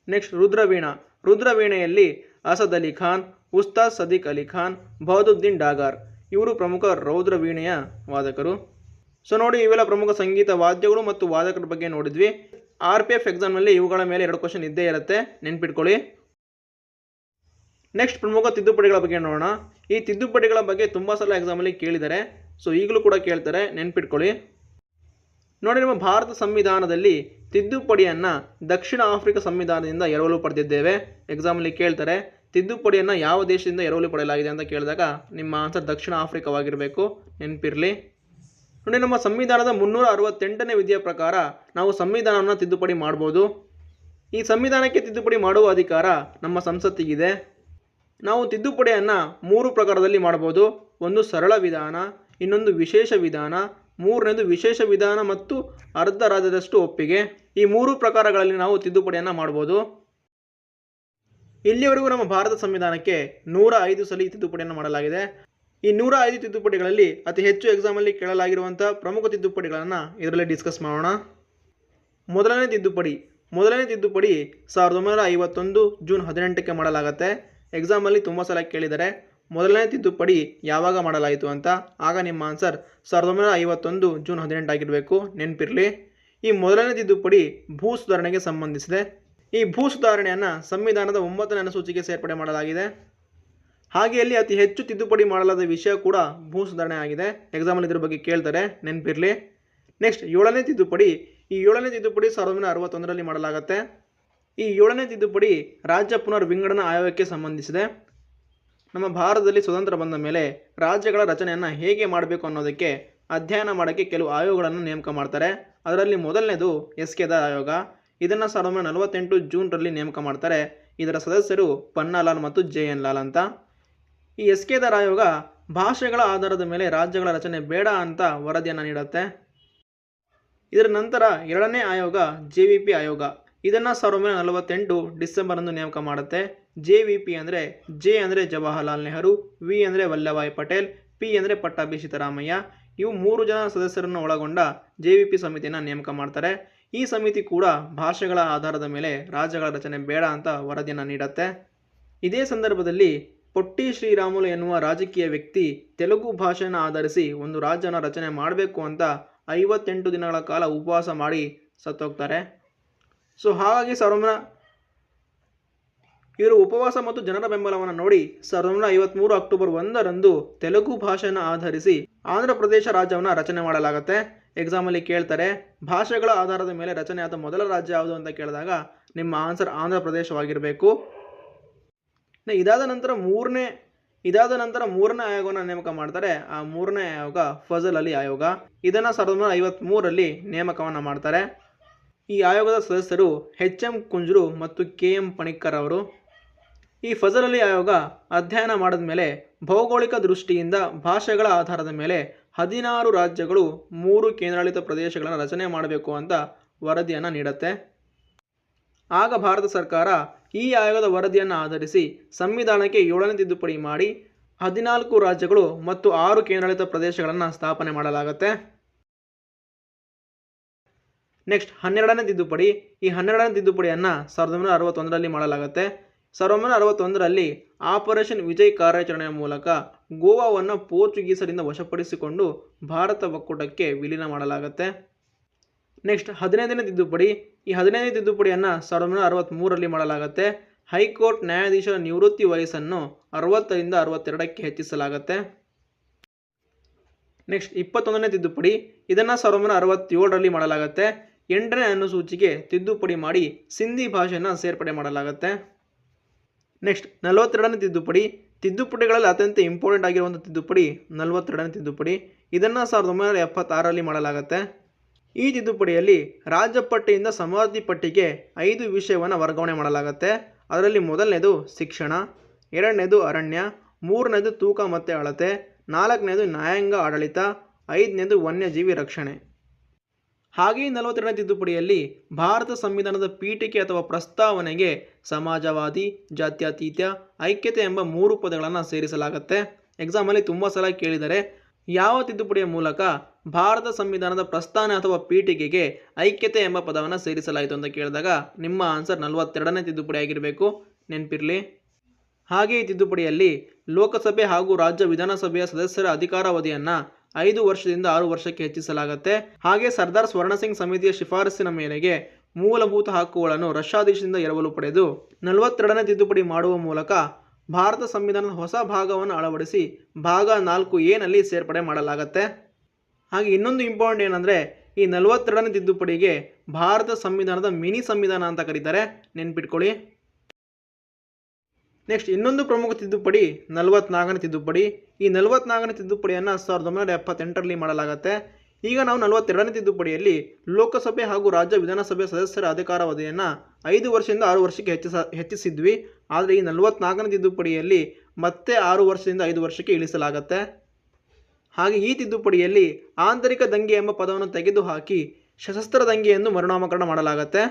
ನೆಕ್ಸ್ಟ್ ರುದ್ರವೀಣಾ. ರುದ್ರವೀಣೆಯಲ್ಲಿ ಅಸದ್ ಅಲಿ ಖಾನ್, ಉಸ್ತಾದ್ ಸದೀಕ್ ಅಲಿ ಖಾನ್, ಬಹದುದ್ದೀನ್ ಡಾಗಾರ್ ಇವರು ಪ್ರಮುಖ ರೌದ್ರವೀಣೆಯ ವಾದಕರು. ಸೊ ನೋಡಿ, ಇವೆಲ್ಲ ಪ್ರಮುಖ ಸಂಗೀತ ವಾದ್ಯಗಳು ಮತ್ತು ವಾದಕರ ಬಗ್ಗೆ ನೋಡಿದ್ವಿ. RPF ಎಕ್ಸಾಮ್ನಲ್ಲಿ ಇವುಗಳ ಮೇಲೆ 2 ಕ್ವಶನ್ ಇದ್ದೇ ಇರುತ್ತೆ, ನೆನ್ಪಿಟ್ಕೊಳ್ಳಿ. ನೆಕ್ಸ್ಟ್ ಪ್ರಮುಖ ತಿದ್ದುಪಡಿಗಳ ಬಗ್ಗೆ ನೋಡೋಣ. ಈ ತಿದ್ದುಪಡಿಗಳ ಬಗ್ಗೆ ತುಂಬ ಸಲ ಎಕ್ಸಾಮಲ್ಲಿ ಕೇಳಿದ್ದಾರೆ. ಸೊ ಈಗಲೂ ಕೂಡ ಕೇಳ್ತಾರೆ, ನೆನ್ಪಿಟ್ಕೊಳ್ಳಿ. ನೋಡಿ, ನಮ್ಮ ಭಾರತ ಸಂವಿಧಾನದಲ್ಲಿ ತಿದ್ದುಪಡಿಯನ್ನು ದಕ್ಷಿಣ ಆಫ್ರಿಕಾ ಸಂವಿಧಾನದಿಂದ ಎರವಲು ಪಡೆದಿದ್ದೇವೆ. ಎಕ್ಸಾಮಲ್ಲಿ ಕೇಳ್ತಾರೆ, ತಿದ್ದುಪಡಿಯನ್ನು ಯಾವ ದೇಶದಿಂದ ಎರವಲು ಪಡೆಯಲಾಗಿದೆ ಅಂತ ಕೇಳಿದಾಗ ನಿಮ್ಮ ಆನ್ಸರ್ ದಕ್ಷಿಣ ಆಫ್ರಿಕಾವಾಗಿರಬೇಕು, ನೆನಪಿರಲಿ. ನೋಡಿ, ನಮ್ಮ ಸಂವಿಧಾನದ 368ನೇ ವಿಧಿಯ ಪ್ರಕಾರ ನಾವು ಸಂವಿಧಾನವನ್ನು ತಿದ್ದುಪಡಿ ಮಾಡ್ಬೋದು. ಈ ಸಂವಿಧಾನಕ್ಕೆ ತಿದ್ದುಪಡಿ ಮಾಡುವ ಅಧಿಕಾರ ನಮ್ಮ ಸಂಸತ್ತಿಗಿದೆ. ನಾವು ತಿದ್ದುಪಡಿಯನ್ನು 3 ಪ್ರಕಾರದಲ್ಲಿ ಮಾಡ್ಬೋದು. ಒಂದು ಸರಳ ವಿಧಾನ, ಇನ್ನೊಂದು ವಿಶೇಷ ವಿಧಾನ, ಮೂರನೇದು ವಿಶೇಷ ವಿಧಾನ ಮತ್ತು ಅರ್ಧ ರಾಜ್ಯದಷ್ಟು ಒಪ್ಪಿಗೆ. ಈ 3 ಪ್ರಕಾರಗಳಲ್ಲಿ ನಾವು ತಿದ್ದುಪಡಿಯನ್ನು ಮಾಡ್ಬೋದು. ಇಲ್ಲಿಯವರೆಗೂ ನಮ್ಮ ಭಾರತ ಸಂವಿಧಾನಕ್ಕೆ 105 ಸಲ ತಿದ್ದುಪಡಿಯನ್ನು ಮಾಡಲಾಗಿದೆ. ಈ 105 ತಿದ್ದುಪಡಿಗಳಲ್ಲಿ ಅತಿ ಹೆಚ್ಚು ಎಕ್ಸಾಮಲ್ಲಿ ಕೇಳಲಾಗಿರುವಂಥ ಪ್ರಮುಖ ತಿದ್ದುಪಡಿಗಳನ್ನು ಇದರಲ್ಲಿ ಡಿಸ್ಕಸ್ ಮಾಡೋಣ. ಮೊದಲನೇ ತಿದ್ದುಪಡಿ 1951 ಜೂನ್ 18ಕ್ಕೆ ಮಾಡಲಾಗುತ್ತೆ. ಎಕ್ಸಾಮಲ್ಲಿ ತುಂಬ ಸಲ ಕೇಳಿದರೆ ಮೊದಲನೇ ತಿದ್ದುಪಡಿ ಯಾವಾಗ ಮಾಡಲಾಯಿತು ಅಂತ. ಆಗ ನಿಮ್ಮ ಆನ್ಸರ್ 1951 ಜೂನ್ 18 ಆಗಿರಬೇಕು, ನೆನಪಿರಲಿ. ಈ ಮೊದಲನೇ ತಿದ್ದುಪಡಿ ಭೂ ಸುಧಾರಣೆಗೆ ಸಂಬಂಧಿಸಿದೆ. ಈ ಭೂ ಸುಧಾರಣೆಯನ್ನು ಸಂವಿಧಾನದ 9ನೇ ಅನುಸೂಚಿಗೆ ಸೇರ್ಪಡೆ ಮಾಡಲಾಗಿದೆ. ಹಾಗೆ ಇಲ್ಲಿ ಅತಿ ಹೆಚ್ಚು ತಿದ್ದುಪಡಿ ಮಾಡಲಾದ ವಿಷಯ ಕೂಡ ಭೂ ಸುಧಾರಣೆ ಆಗಿದೆ. ಎಕ್ಸಾಮಲ್ಲಿ ಇದ್ರ ಬಗ್ಗೆ ಕೇಳ್ತಾರೆ, ನೆನಪಿರಲಿ. ನೆಕ್ಸ್ಟ್ 7ನೇ ತಿದ್ದುಪಡಿ. ಈ 7ನೇ ತಿದ್ದುಪಡಿ 1961ರಲ್ಲಿ ಮಾಡಲಾಗುತ್ತೆ. ಈ 7ನೇ ತಿದ್ದುಪಡಿ ರಾಜ್ಯ ಪುನರ್ ವಿಂಗಡಣಾ ಆಯೋಗಕ್ಕೆ ಸಂಬಂಧಿಸಿದೆ. ನಮ್ಮ ಭಾರತದಲ್ಲಿ ಸ್ವತಂತ್ರ ಬಂದ ಮೇಲೆ ರಾಜ್ಯಗಳ ರಚನೆಯನ್ನು ಹೇಗೆ ಮಾಡಬೇಕು ಅನ್ನೋದಕ್ಕೆ ಅಧ್ಯಯನ ಮಾಡೋಕ್ಕೆ ಕೆಲವು ಆಯೋಗಗಳನ್ನು ನೇಮಕ ಮಾಡ್ತಾರೆ. ಅದರಲ್ಲಿ ಮೊದಲನೇದು SK ದಾರ್ ಆಯೋಗ. ಇದನ್ನು 1948 ಜೂನ್ರಲ್ಲಿ ನೇಮಕ ಮಾಡ್ತಾರೆ. ಇದರ ಸದಸ್ಯರು ಪನ್ನಾಲಾಲ್ ಮತ್ತು JN ಲಾಲ್ ಅಂತ. ಈ ಎಸ್ಕೆದಾರ್ ಆಯೋಗ ಭಾಷೆಗಳ ಆಧಾರದ ಮೇಲೆ ರಾಜ್ಯಗಳ ರಚನೆ ಬೇಡ ಅಂತ ವರದಿಯನ್ನು ನೀಡುತ್ತೆ. ಇದರ ನಂತರ ಎರಡನೇ ಆಯೋಗ JVP ಆಯೋಗ. ಇದನ್ನು 1948 ಡಿಸೆಂಬರ್ ನೇಮಕ ಮಾಡುತ್ತೆ. JVP ಅಂದರೆ ಜೆ ಅಂದರೆ ಜವಾಹರ್ಲಾಲ್ ನೆಹರು, ವಿ ಅಂದರೆ ವಲ್ಲಭಾಯ್ ಪಟೇಲ್, ಪಿ ಅಂದರೆ ಪಟ್ಟಾಭಿ ಸಿದ್ದರಾಮಯ್ಯ. ಇವು 3 ಜನ ಸದಸ್ಯರನ್ನು ಒಳಗೊಂಡ JVP ಸಮಿತಿಯನ್ನು ನೇಮಕ ಮಾಡ್ತಾರೆ. ಈ ಸಮಿತಿ ಕೂಡ ಭಾಷೆಗಳ ಆಧಾರದ ಮೇಲೆ ರಾಜ್ಯಗಳ ರಚನೆ ಬೇಡ ಅಂತ ವರದಿಯನ್ನು ನೀಡುತ್ತೆ. ಇದೇ ಸಂದರ್ಭದಲ್ಲಿ ಪೊಟ್ಟಿ ಶ್ರೀರಾಮುಲು ಎನ್ನುವ ರಾಜಕೀಯ ವ್ಯಕ್ತಿ ತೆಲುಗು ಭಾಷೆಯನ್ನು ಆಧರಿಸಿ ಒಂದು ರಾಜ್ಯನ ರಚನೆ ಮಾಡಬೇಕು ಅಂತ 58 ದಿನಗಳ ಕಾಲ ಉಪವಾಸ ಮಾಡಿ ಸತ್ತೋಗ್ತಾರೆ. ಸೊ ಹಾಗಾಗಿ ಇವರು ಉಪವಾಸ ಮತ್ತು ಜನರ ಬೆಂಬಲವನ್ನು ನೋಡಿ 1953 ಅಕ್ಟೋಬರ್ 1 ತೆಲುಗು ಭಾಷೆಯನ್ನು ಆಧರಿಸಿ ಆಂಧ್ರ ಪ್ರದೇಶ ರಾಜ್ಯವನ್ನು ರಚನೆ ಮಾಡಲಾಗುತ್ತೆ. ಎಕ್ಸಾಮಲ್ಲಿ ಕೇಳ್ತಾರೆ, ಭಾಷೆಗಳ ಆಧಾರದ ಮೇಲೆ ರಚನೆ ಆದ ಮೊದಲ ರಾಜ್ಯ ಯಾವುದು ಅಂತ ಕೇಳಿದಾಗ ನಿಮ್ಮ ಆನ್ಸರ್ ಆಂಧ್ರ ಪ್ರದೇಶವಾಗಿರಬೇಕು. ಇದಾದ ನಂತರ ಮೂರನೇ ಆಯೋಗವನ್ನು ನೇಮಕ ಮಾಡ್ತಾರೆ. ಆ ಮೂರನೇ ಆಯೋಗ ಫಜಲ್ ಅಲಿ ಆಯೋಗ. ಇದನ್ನು 1953 ನೇಮಕವನ್ನು ಮಾಡ್ತಾರೆ. ಈ ಆಯೋಗದ ಸದಸ್ಯರು HM ಕುಂಜ್ರು ಮತ್ತು KM ಪಣಿಕ್ಕರ್ ಅವರು. ಈ ಫಜಲ್ ಅಲಿ ಆಯೋಗ ಅಧ್ಯಯನ ಮಾಡಿದ ಮೇಲೆ ಭೌಗೋಳಿಕ ದೃಷ್ಟಿಯಿಂದ ಭಾಷೆಗಳ ಆಧಾರದ ಮೇಲೆ 16 ರಾಜ್ಯಗಳು 3 ಕೇಂದ್ರಾಡಳಿತ ಪ್ರದೇಶಗಳನ್ನು ರಚನೆ ಮಾಡಬೇಕು ಅಂತ ವರದಿಯನ್ನು ನೀಡುತ್ತೆ. ಆಗ ಭಾರತ ಸರ್ಕಾರ ಈ ಆಯೋಗದ ವರದಿಯನ್ನು ಆಧರಿಸಿ ಸಂವಿಧಾನಕ್ಕೆ 7ನೇ ತಿದ್ದುಪಡಿ ಮಾಡಿ 14 ರಾಜ್ಯಗಳು ಮತ್ತು 6 ಕೇಂದ್ರಾಡಳಿತ ಪ್ರದೇಶಗಳನ್ನು ಸ್ಥಾಪನೆ ಮಾಡಲಾಗುತ್ತೆ. ನೆಕ್ಸ್ಟ್ 12ನೇ ತಿದ್ದುಪಡಿ. ಈ 12ನೇ ತಿದ್ದುಪಡಿಯನ್ನು 1961 ಮಾಡಲಾಗುತ್ತೆ. 1961 ಆಪರೇಷನ್ ವಿಜಯ್ ಕಾರ್ಯಾಚರಣೆಯ ಮೂಲಕ ಗೋವಾವನ್ನು ಪೋರ್ಚುಗೀಸರಿಂದ ವಶಪಡಿಸಿಕೊಂಡು ಭಾರತ ಒಕ್ಕೂಟಕ್ಕೆ ವಿಲೀನ ಮಾಡಲಾಗುತ್ತೆ. ನೆಕ್ಸ್ಟ್ 15ನೇ ತಿದ್ದುಪಡಿ. ಈ 15ನೇ ತಿದ್ದುಪಡಿಯನ್ನು 1963 ಮಾಡಲಾಗುತ್ತೆ. ಹೈಕೋರ್ಟ್ ನ್ಯಾಯಾಧೀಶರ ನಿವೃತ್ತಿ ವಯಸ್ಸನ್ನು 60ರಿಂದ 62ಕ್ಕೆ ಹೆಚ್ಚಿಸಲಾಗುತ್ತೆ. ನೆಕ್ಸ್ಟ್ 21ನೇ ತಿದ್ದುಪಡಿ. ಇದನ್ನು 1967 ಮಾಡಲಾಗುತ್ತೆ. 8ನೇ ಅನುಸೂಚಿಗೆ ತಿದ್ದುಪಡಿ ಮಾಡಿ ಸಿಂಧಿ ಭಾಷೆಯನ್ನು ಸೇರ್ಪಡೆ ಮಾಡಲಾಗುತ್ತೆ. ನೆಕ್ಸ್ಟ್ 42ನೇ ತಿದ್ದುಪಡಿ. ತಿದ್ದುಪಡಿಗಳಲ್ಲಿ ಅತ್ಯಂತ ಇಂಪಾರ್ಟೆಂಟ್ ಆಗಿರುವಂಥ ತಿದ್ದುಪಡಿ 42ನೇ ತಿದ್ದುಪಡಿ. ಇದನ್ನು 1976 ಮಾಡಲಾಗುತ್ತೆ. ಈ ತಿದ್ದುಪಡಿಯಲ್ಲಿ ರಾಜ್ಯ ಪಟ್ಟಿಯಿಂದ ಸಮವರ್ತಿ ಪಟ್ಟಿಗೆ 5 ವಿಷಯವನ್ನು ವರ್ಗಾವಣೆ ಮಾಡಲಾಗುತ್ತೆ. ಅದರಲ್ಲಿ ಮೊದಲನೇದು ಶಿಕ್ಷಣ, 2ನೇದು ಅರಣ್ಯ, 3ನೇದು ತೂಕ ಮತ್ತು ಅಳತೆ, 4ನೇದು ನ್ಯಾಯಾಂಗ ಆಡಳಿತ, 5ನೇದು ವನ್ಯಜೀವಿ ರಕ್ಷಣೆ. ಹಾಗೆಯೇ 42ನೇ ತಿದ್ದುಪಡಿಯಲ್ಲಿ ಭಾರತ ಸಂವಿಧಾನದ ಪೀಠಿಕೆ ಅಥವಾ ಪ್ರಸ್ತಾವನೆಗೆ ಸಮಾಜವಾದಿ, ಜಾತ್ಯತೀತ, ಐಕ್ಯತೆ ಎಂಬ 3 ಪದಗಳನ್ನು ಸೇರಿಸಲಾಗುತ್ತೆ. ಎಕ್ಸಾಮಲ್ಲಿ ತುಂಬ ಸಲ ಕೇಳಿದರೆ ಯಾವ ತಿದ್ದುಪಡಿಯ ಮೂಲಕ ಭಾರತ ಸಂವಿಧಾನದ ಪ್ರಸ್ತಾವನೆ ಅಥವಾ ಪೀಠಿಕೆಗೆ ಐಕ್ಯತೆ ಎಂಬ ಪದವನ್ನು ಸೇರಿಸಲಾಯಿತು ಅಂತ ಕೇಳಿದಾಗ ನಿಮ್ಮ ಆನ್ಸರ್ 42ನೇ ತಿದ್ದುಪಡಿ ಆಗಿರಬೇಕು, ನೆನಪಿರಲಿ. ಹಾಗೆ ಈ ತಿದ್ದುಪಡಿಯಲ್ಲಿ ಲೋಕಸಭೆ ಹಾಗೂ ರಾಜ್ಯ ವಿಧಾನಸಭೆಯ ಸದಸ್ಯರ ಅಧಿಕಾರಾವಧಿಯನ್ನು 5 ವರ್ಷದಿಂದ 6 ವರ್ಷಕ್ಕೆ ಹೆಚ್ಚಿಸಲಾಗುತ್ತೆ. ಹಾಗೆ ಸರ್ದಾರ್ ಸ್ವರ್ಣ ಸಿಂಗ್ ಸಮಿತಿಯ ಶಿಫಾರಸಿನ ಮೇರೆಗೆ ಮೂಲಭೂತ ಹಕ್ಕುಗಳನ್ನು ರಷ್ಯಾ ದೇಶದಿಂದ ಎರವಲು ಪಡೆದು 42ನೇ ತಿದ್ದುಪಡಿ ಮಾಡುವ ಮೂಲಕ ಭಾರತ ಸಂವಿಧಾನದ ಹೊಸ ಭಾಗವನ್ನು ಅಳವಡಿಸಿ ಭಾಗ 4A ಸೇರ್ಪಡೆ ಮಾಡಲಾಗುತ್ತೆ. ಹಾಗೆ ಇನ್ನೊಂದು ಇಂಪಾರ್ಟೆಂಟ್ ಏನಂದರೆ ಈ 42ನೇ ತಿದ್ದುಪಡಿಗೆ ಭಾರತ ಸಂವಿಧಾನದ ಮಿನಿ ಸಂವಿಧಾನ ಅಂತ ಕರೀತಾರೆ, ನೆನ್ಪಿಟ್ಕೊಳ್ಳಿ. ನೆಕ್ಸ್ಟ್ ಇನ್ನೊಂದು ಪ್ರಮುಖ ತಿದ್ದುಪಡಿ 44ನೇ ತಿದ್ದುಪಡಿ. ಈ 44ನೇ ತಿದ್ದುಪಡಿಯನ್ನು 1978 ಮಾಡಲಾಗುತ್ತೆ. ಈಗ ನಾವು 42ನೇ ತಿದ್ದುಪಡಿಯಲ್ಲಿ ಲೋಕಸಭೆ ಹಾಗೂ ರಾಜ್ಯ ವಿಧಾನಸಭೆ ಸದಸ್ಯರ ಅಧಿಕಾರಾವಧಿಯನ್ನು 5 ವರ್ಷದಿಂದ 6 ವರ್ಷಕ್ಕೆ ಹೆಚ್ಚಿಸಿದ್ವಿ. ಆದರೆ ಈ 44ನೇ ತಿದ್ದುಪಡಿಯಲ್ಲಿ ಮತ್ತೆ 6 ವರ್ಷದಿಂದ 5 ವರ್ಷಕ್ಕೆ ಇಳಿಸಲಾಗುತ್ತೆ. ಹಾಗೆ ಈ ತಿದ್ದುಪಡಿಯಲ್ಲಿ ಆಂತರಿಕ ದಂಗೆ ಎಂಬ ಪದವನ್ನು ತೆಗೆದುಹಾಕಿ ಸಶಸ್ತ್ರ ದಂಗೆ ಎಂದು ಮರುನಾಮಕರಣ ಮಾಡಲಾಗುತ್ತೆ.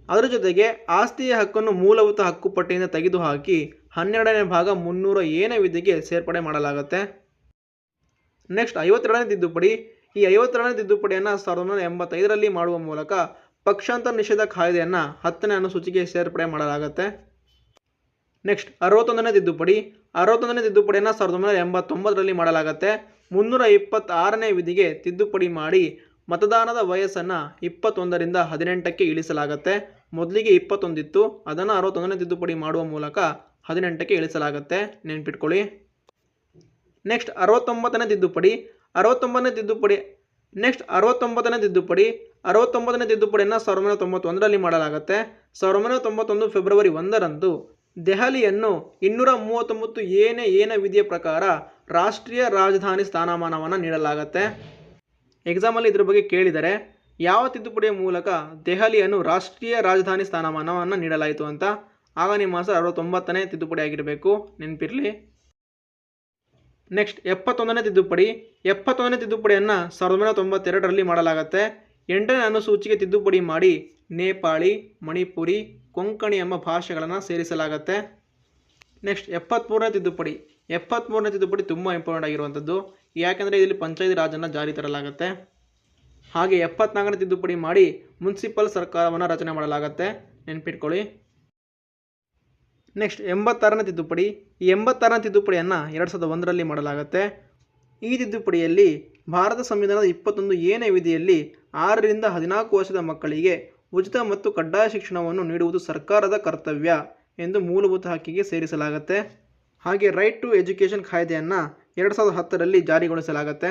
ಅದರ ಜೊತೆಗೆ ಆಸ್ತಿಯ ಹಕ್ಕನ್ನು ಮೂಲಭೂತ ಹಕ್ಕು ಪಟ್ಟಿಯಿಂದ ತೆಗೆದುಹಾಕಿ 12ನೇ ಭಾಗ 300A ವಿಧಿಗೆ ಸೇರ್ಪಡೆ ಮಾಡಲಾಗುತ್ತೆ. ನೆಕ್ಸ್ಟ್ 52ನೇ ತಿದ್ದುಪಡಿ. ಈ 52ನೇ ತಿದ್ದುಪಡಿಯನ್ನು 1985 ಮಾಡುವ ಮೂಲಕ ಪಕ್ಷಾಂತರ ನಿಷೇಧ ಕಾಯ್ದೆಯನ್ನು 10ನೇ ಅನುಸೂಚಿಗೆ ಸೇರ್ಪಡೆ ಮಾಡಲಾಗುತ್ತೆ. ನೆಕ್ಸ್ಟ್ 61ನೇ ತಿದ್ದುಪಡಿ. 61ನೇ ತಿದ್ದುಪಡಿಯನ್ನು 1989 ಮಾಡಲಾಗುತ್ತೆ. 326ನೇ ವಿಧಿಗೆ ತಿದ್ದುಪಡಿ ಮಾಡಿ ಮತದಾನದ ವಯಸ್ಸನ್ನು 21ರಿಂದ 18ಕ್ಕೆ ಇಳಿಸಲಾಗುತ್ತೆ. ಮೊದಲಿಗೆ 21 ಇತ್ತು, ಅದನ್ನು 61ನೇ ತಿದ್ದುಪಡಿ ಮಾಡುವ ಮೂಲಕ 18ಕ್ಕೆ ಇಳಿಸಲಾಗುತ್ತೆ, ನೆನ್ಪಿಟ್ಕೊಳ್ಳಿ. ನೆಕ್ಸ್ಟ್ 69ನೇ ತಿದ್ದುಪಡಿ. 69ನೇ ತಿದ್ದುಪಡಿಯನ್ನು 1991 ಮಾಡಲಾಗುತ್ತೆ. 1991 ಫೆಬ್ರವರಿ 1 ದೆಹಲಿಯನ್ನು 239A ವಿಧಿಯ ಪ್ರಕಾರ ರಾಷ್ಟ್ರೀಯ ರಾಜಧಾನಿ ಸ್ಥಾನಮಾನವನ್ನು ನೀಡಲಾಗುತ್ತೆ. ಎಕ್ಸಾಮಲ್ಲಿ ಇದ್ರ ಬಗ್ಗೆ ಕೇಳಿದರೆ ಯಾವ ತಿದ್ದುಪಡಿಯ ಮೂಲಕ ದೆಹಲಿಯನ್ನು ರಾಷ್ಟ್ರೀಯ ರಾಜಧಾನಿ ಸ್ಥಾನಮಾನವನ್ನು ನೀಡಲಾಯಿತು ಅಂತ? ಆಗ ನಿಮ್ಮ ಆನ್ಸರ್ 69ನೇ ತಿದ್ದುಪಡಿ ಆಗಿರಬೇಕು, ನೆನಪಿರಲಿ. ನೆಕ್ಸ್ಟ್ 71ನೇ ತಿದ್ದುಪಡಿ. 71ನೇ ತಿದ್ದುಪಡಿಯನ್ನು 1992ರಲ್ಲಿ ಮಾಡಲಾಗುತ್ತೆ. 8ನೇ ಅನುಸೂಚಿಗೆ ತಿದ್ದುಪಡಿ ಮಾಡಿ ನೇಪಾಳಿ, ಮಣಿಪುರಿ, ಕೊಂಕಣಿ ಎಂಬ ಭಾಷೆಗಳನ್ನು ಸೇರಿಸಲಾಗುತ್ತೆ. ನೆಕ್ಸ್ಟ್ 73ನೇ ತಿದ್ದುಪಡಿ. 73ನೇ ತಿದ್ದುಪಡಿ ತುಂಬ ಇಂಪಾರ್ಟೆಂಟ್ ಆಗಿರುವಂಥದ್ದು, ಯಾಕೆಂದರೆ ಇದರಲ್ಲಿ ಪಂಚಾಯತ್ ರಾಜನ್ನು ಜಾರಿ ತರಲಾಗುತ್ತೆ. ಹಾಗೆ 74ನೇ ತಿದ್ದುಪಡಿ ಮಾಡಿ ಮುನ್ಸಿಪಲ್ ಸರ್ಕಾರವನ್ನು ರಚನೆ ಮಾಡಲಾಗುತ್ತೆ, ನೆನ್ಪಿಟ್ಕೊಳ್ಳಿ. ನೆಕ್ಸ್ಟ್ 86ನೇ ತಿದ್ದುಪಡಿ. ಈ 86ನೇ ತಿದ್ದುಪಡಿಯನ್ನು 2001ರಲ್ಲಿ ಮಾಡಲಾಗುತ್ತೆ. ಈ ತಿದ್ದುಪಡಿಯಲ್ಲಿ ಭಾರತ ಸಂವಿಧಾನದ 21 ವಿಧಿಯಲ್ಲಿ 6ರಿಂದ 14 ವರ್ಷದ ಮಕ್ಕಳಿಗೆ ಉಚಿತ ಮತ್ತು ಕಡ್ಡಾಯ ಶಿಕ್ಷಣವನ್ನು ನೀಡುವುದು ಸರ್ಕಾರದ ಕರ್ತವ್ಯ ಎಂದು ಮೂಲಭೂತ ಹಕ್ಕಿಗೆ ಸೇರಿಸಲಾಗುತ್ತೆ. ಹಾಗೆ ರೈಟ್ ಟು ಎಜುಕೇಷನ್ ಕಾಯ್ದೆಯನ್ನು 2010ರಲ್ಲಿ ಜಾರಿಗೊಳಿಸಲಾಗುತ್ತೆ.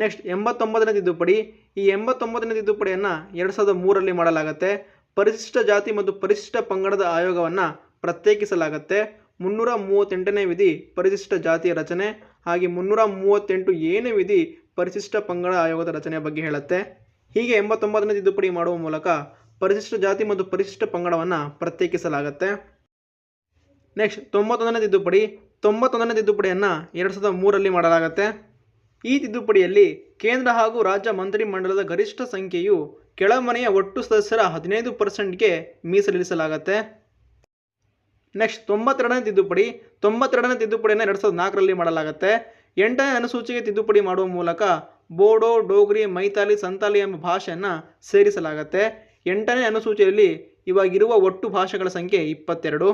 ನೆಕ್ಸ್ಟ್ 89ನೇ ತಿದ್ದುಪಡಿ. ಈ 89ನೇ ತಿದ್ದುಪಡಿಯನ್ನು 2003ರಲ್ಲಿ ಮಾಡಲಾಗುತ್ತೆ. ಪರಿಶಿಷ್ಟ ಜಾತಿ ಮತ್ತು ಪರಿಶಿಷ್ಟ ಪಂಗಡದ ಆಯೋಗವನ್ನು ಪ್ರತ್ಯೇಕಿಸಲಾಗುತ್ತೆ. 338ನೇ ವಿಧಿ ಪರಿಶಿಷ್ಟ ಜಾತಿಯ ರಚನೆ, ಹಾಗೆ 338 ವಿಧಿ ಪರಿಶಿಷ್ಟ ಪಂಗಡ ಆಯೋಗದ ರಚನೆಯ ಬಗ್ಗೆ ಹೇಳುತ್ತೆ. ಹೀಗೆ 89ನೇ ತಿದ್ದುಪಡಿ ಮಾಡುವ ಮೂಲಕ ಪರಿಶಿಷ್ಟ ಜಾತಿ ಮತ್ತು ಪರಿಶಿಷ್ಟ ಪಂಗಡವನ್ನು ಪ್ರತ್ಯೇಕಿಸಲಾಗುತ್ತೆ. ನೆಕ್ಸ್ಟ್ 91ನೇ ತಿದ್ದುಪಡಿ. 91ನೇ ತಿದ್ದುಪಡಿಯನ್ನು 2003ರಲ್ಲಿ ಮಾಡಲಾಗುತ್ತೆ. ಈ ತಿದ್ದುಪಡಿಯಲ್ಲಿ ಕೇಂದ್ರ ಹಾಗೂ ರಾಜ್ಯ ಮಂತ್ರಿಮಂಡಲದ ಗರಿಷ್ಠ ಸಂಖ್ಯೆಯು ಕೆಳಮನೆಯ ಒಟ್ಟು ಸದಸ್ಯರ 15%ಗೆ ಮೀಸಲಿರಿಸಲಾಗುತ್ತೆ. ನೆಕ್ಸ್ಟ್ 92ನೇ ತಿದ್ದುಪಡಿ. 92ನೇ ತಿದ್ದುಪಡಿಯನ್ನು 2004ರಲ್ಲಿ ಮಾಡಲಾಗುತ್ತೆ. 8ನೇ ಅನುಸೂಚಿಗೆ ತಿದ್ದುಪಡಿ ಮಾಡುವ ಮೂಲಕ ಬೋಡೋ, ಡೋಗ್ರಿ, ಮೈತಾಲಿ, ಸಂತಾಲಿ ಎಂಬ ಭಾಷೆಯನ್ನು ಸೇರಿಸಲಾಗುತ್ತೆ. 8ನೇ ಅನುಸೂಚಿಯಲ್ಲಿ ಇವಾಗಿರುವ ಒಟ್ಟು ಭಾಷೆಗಳ ಸಂಖ್ಯೆ 22.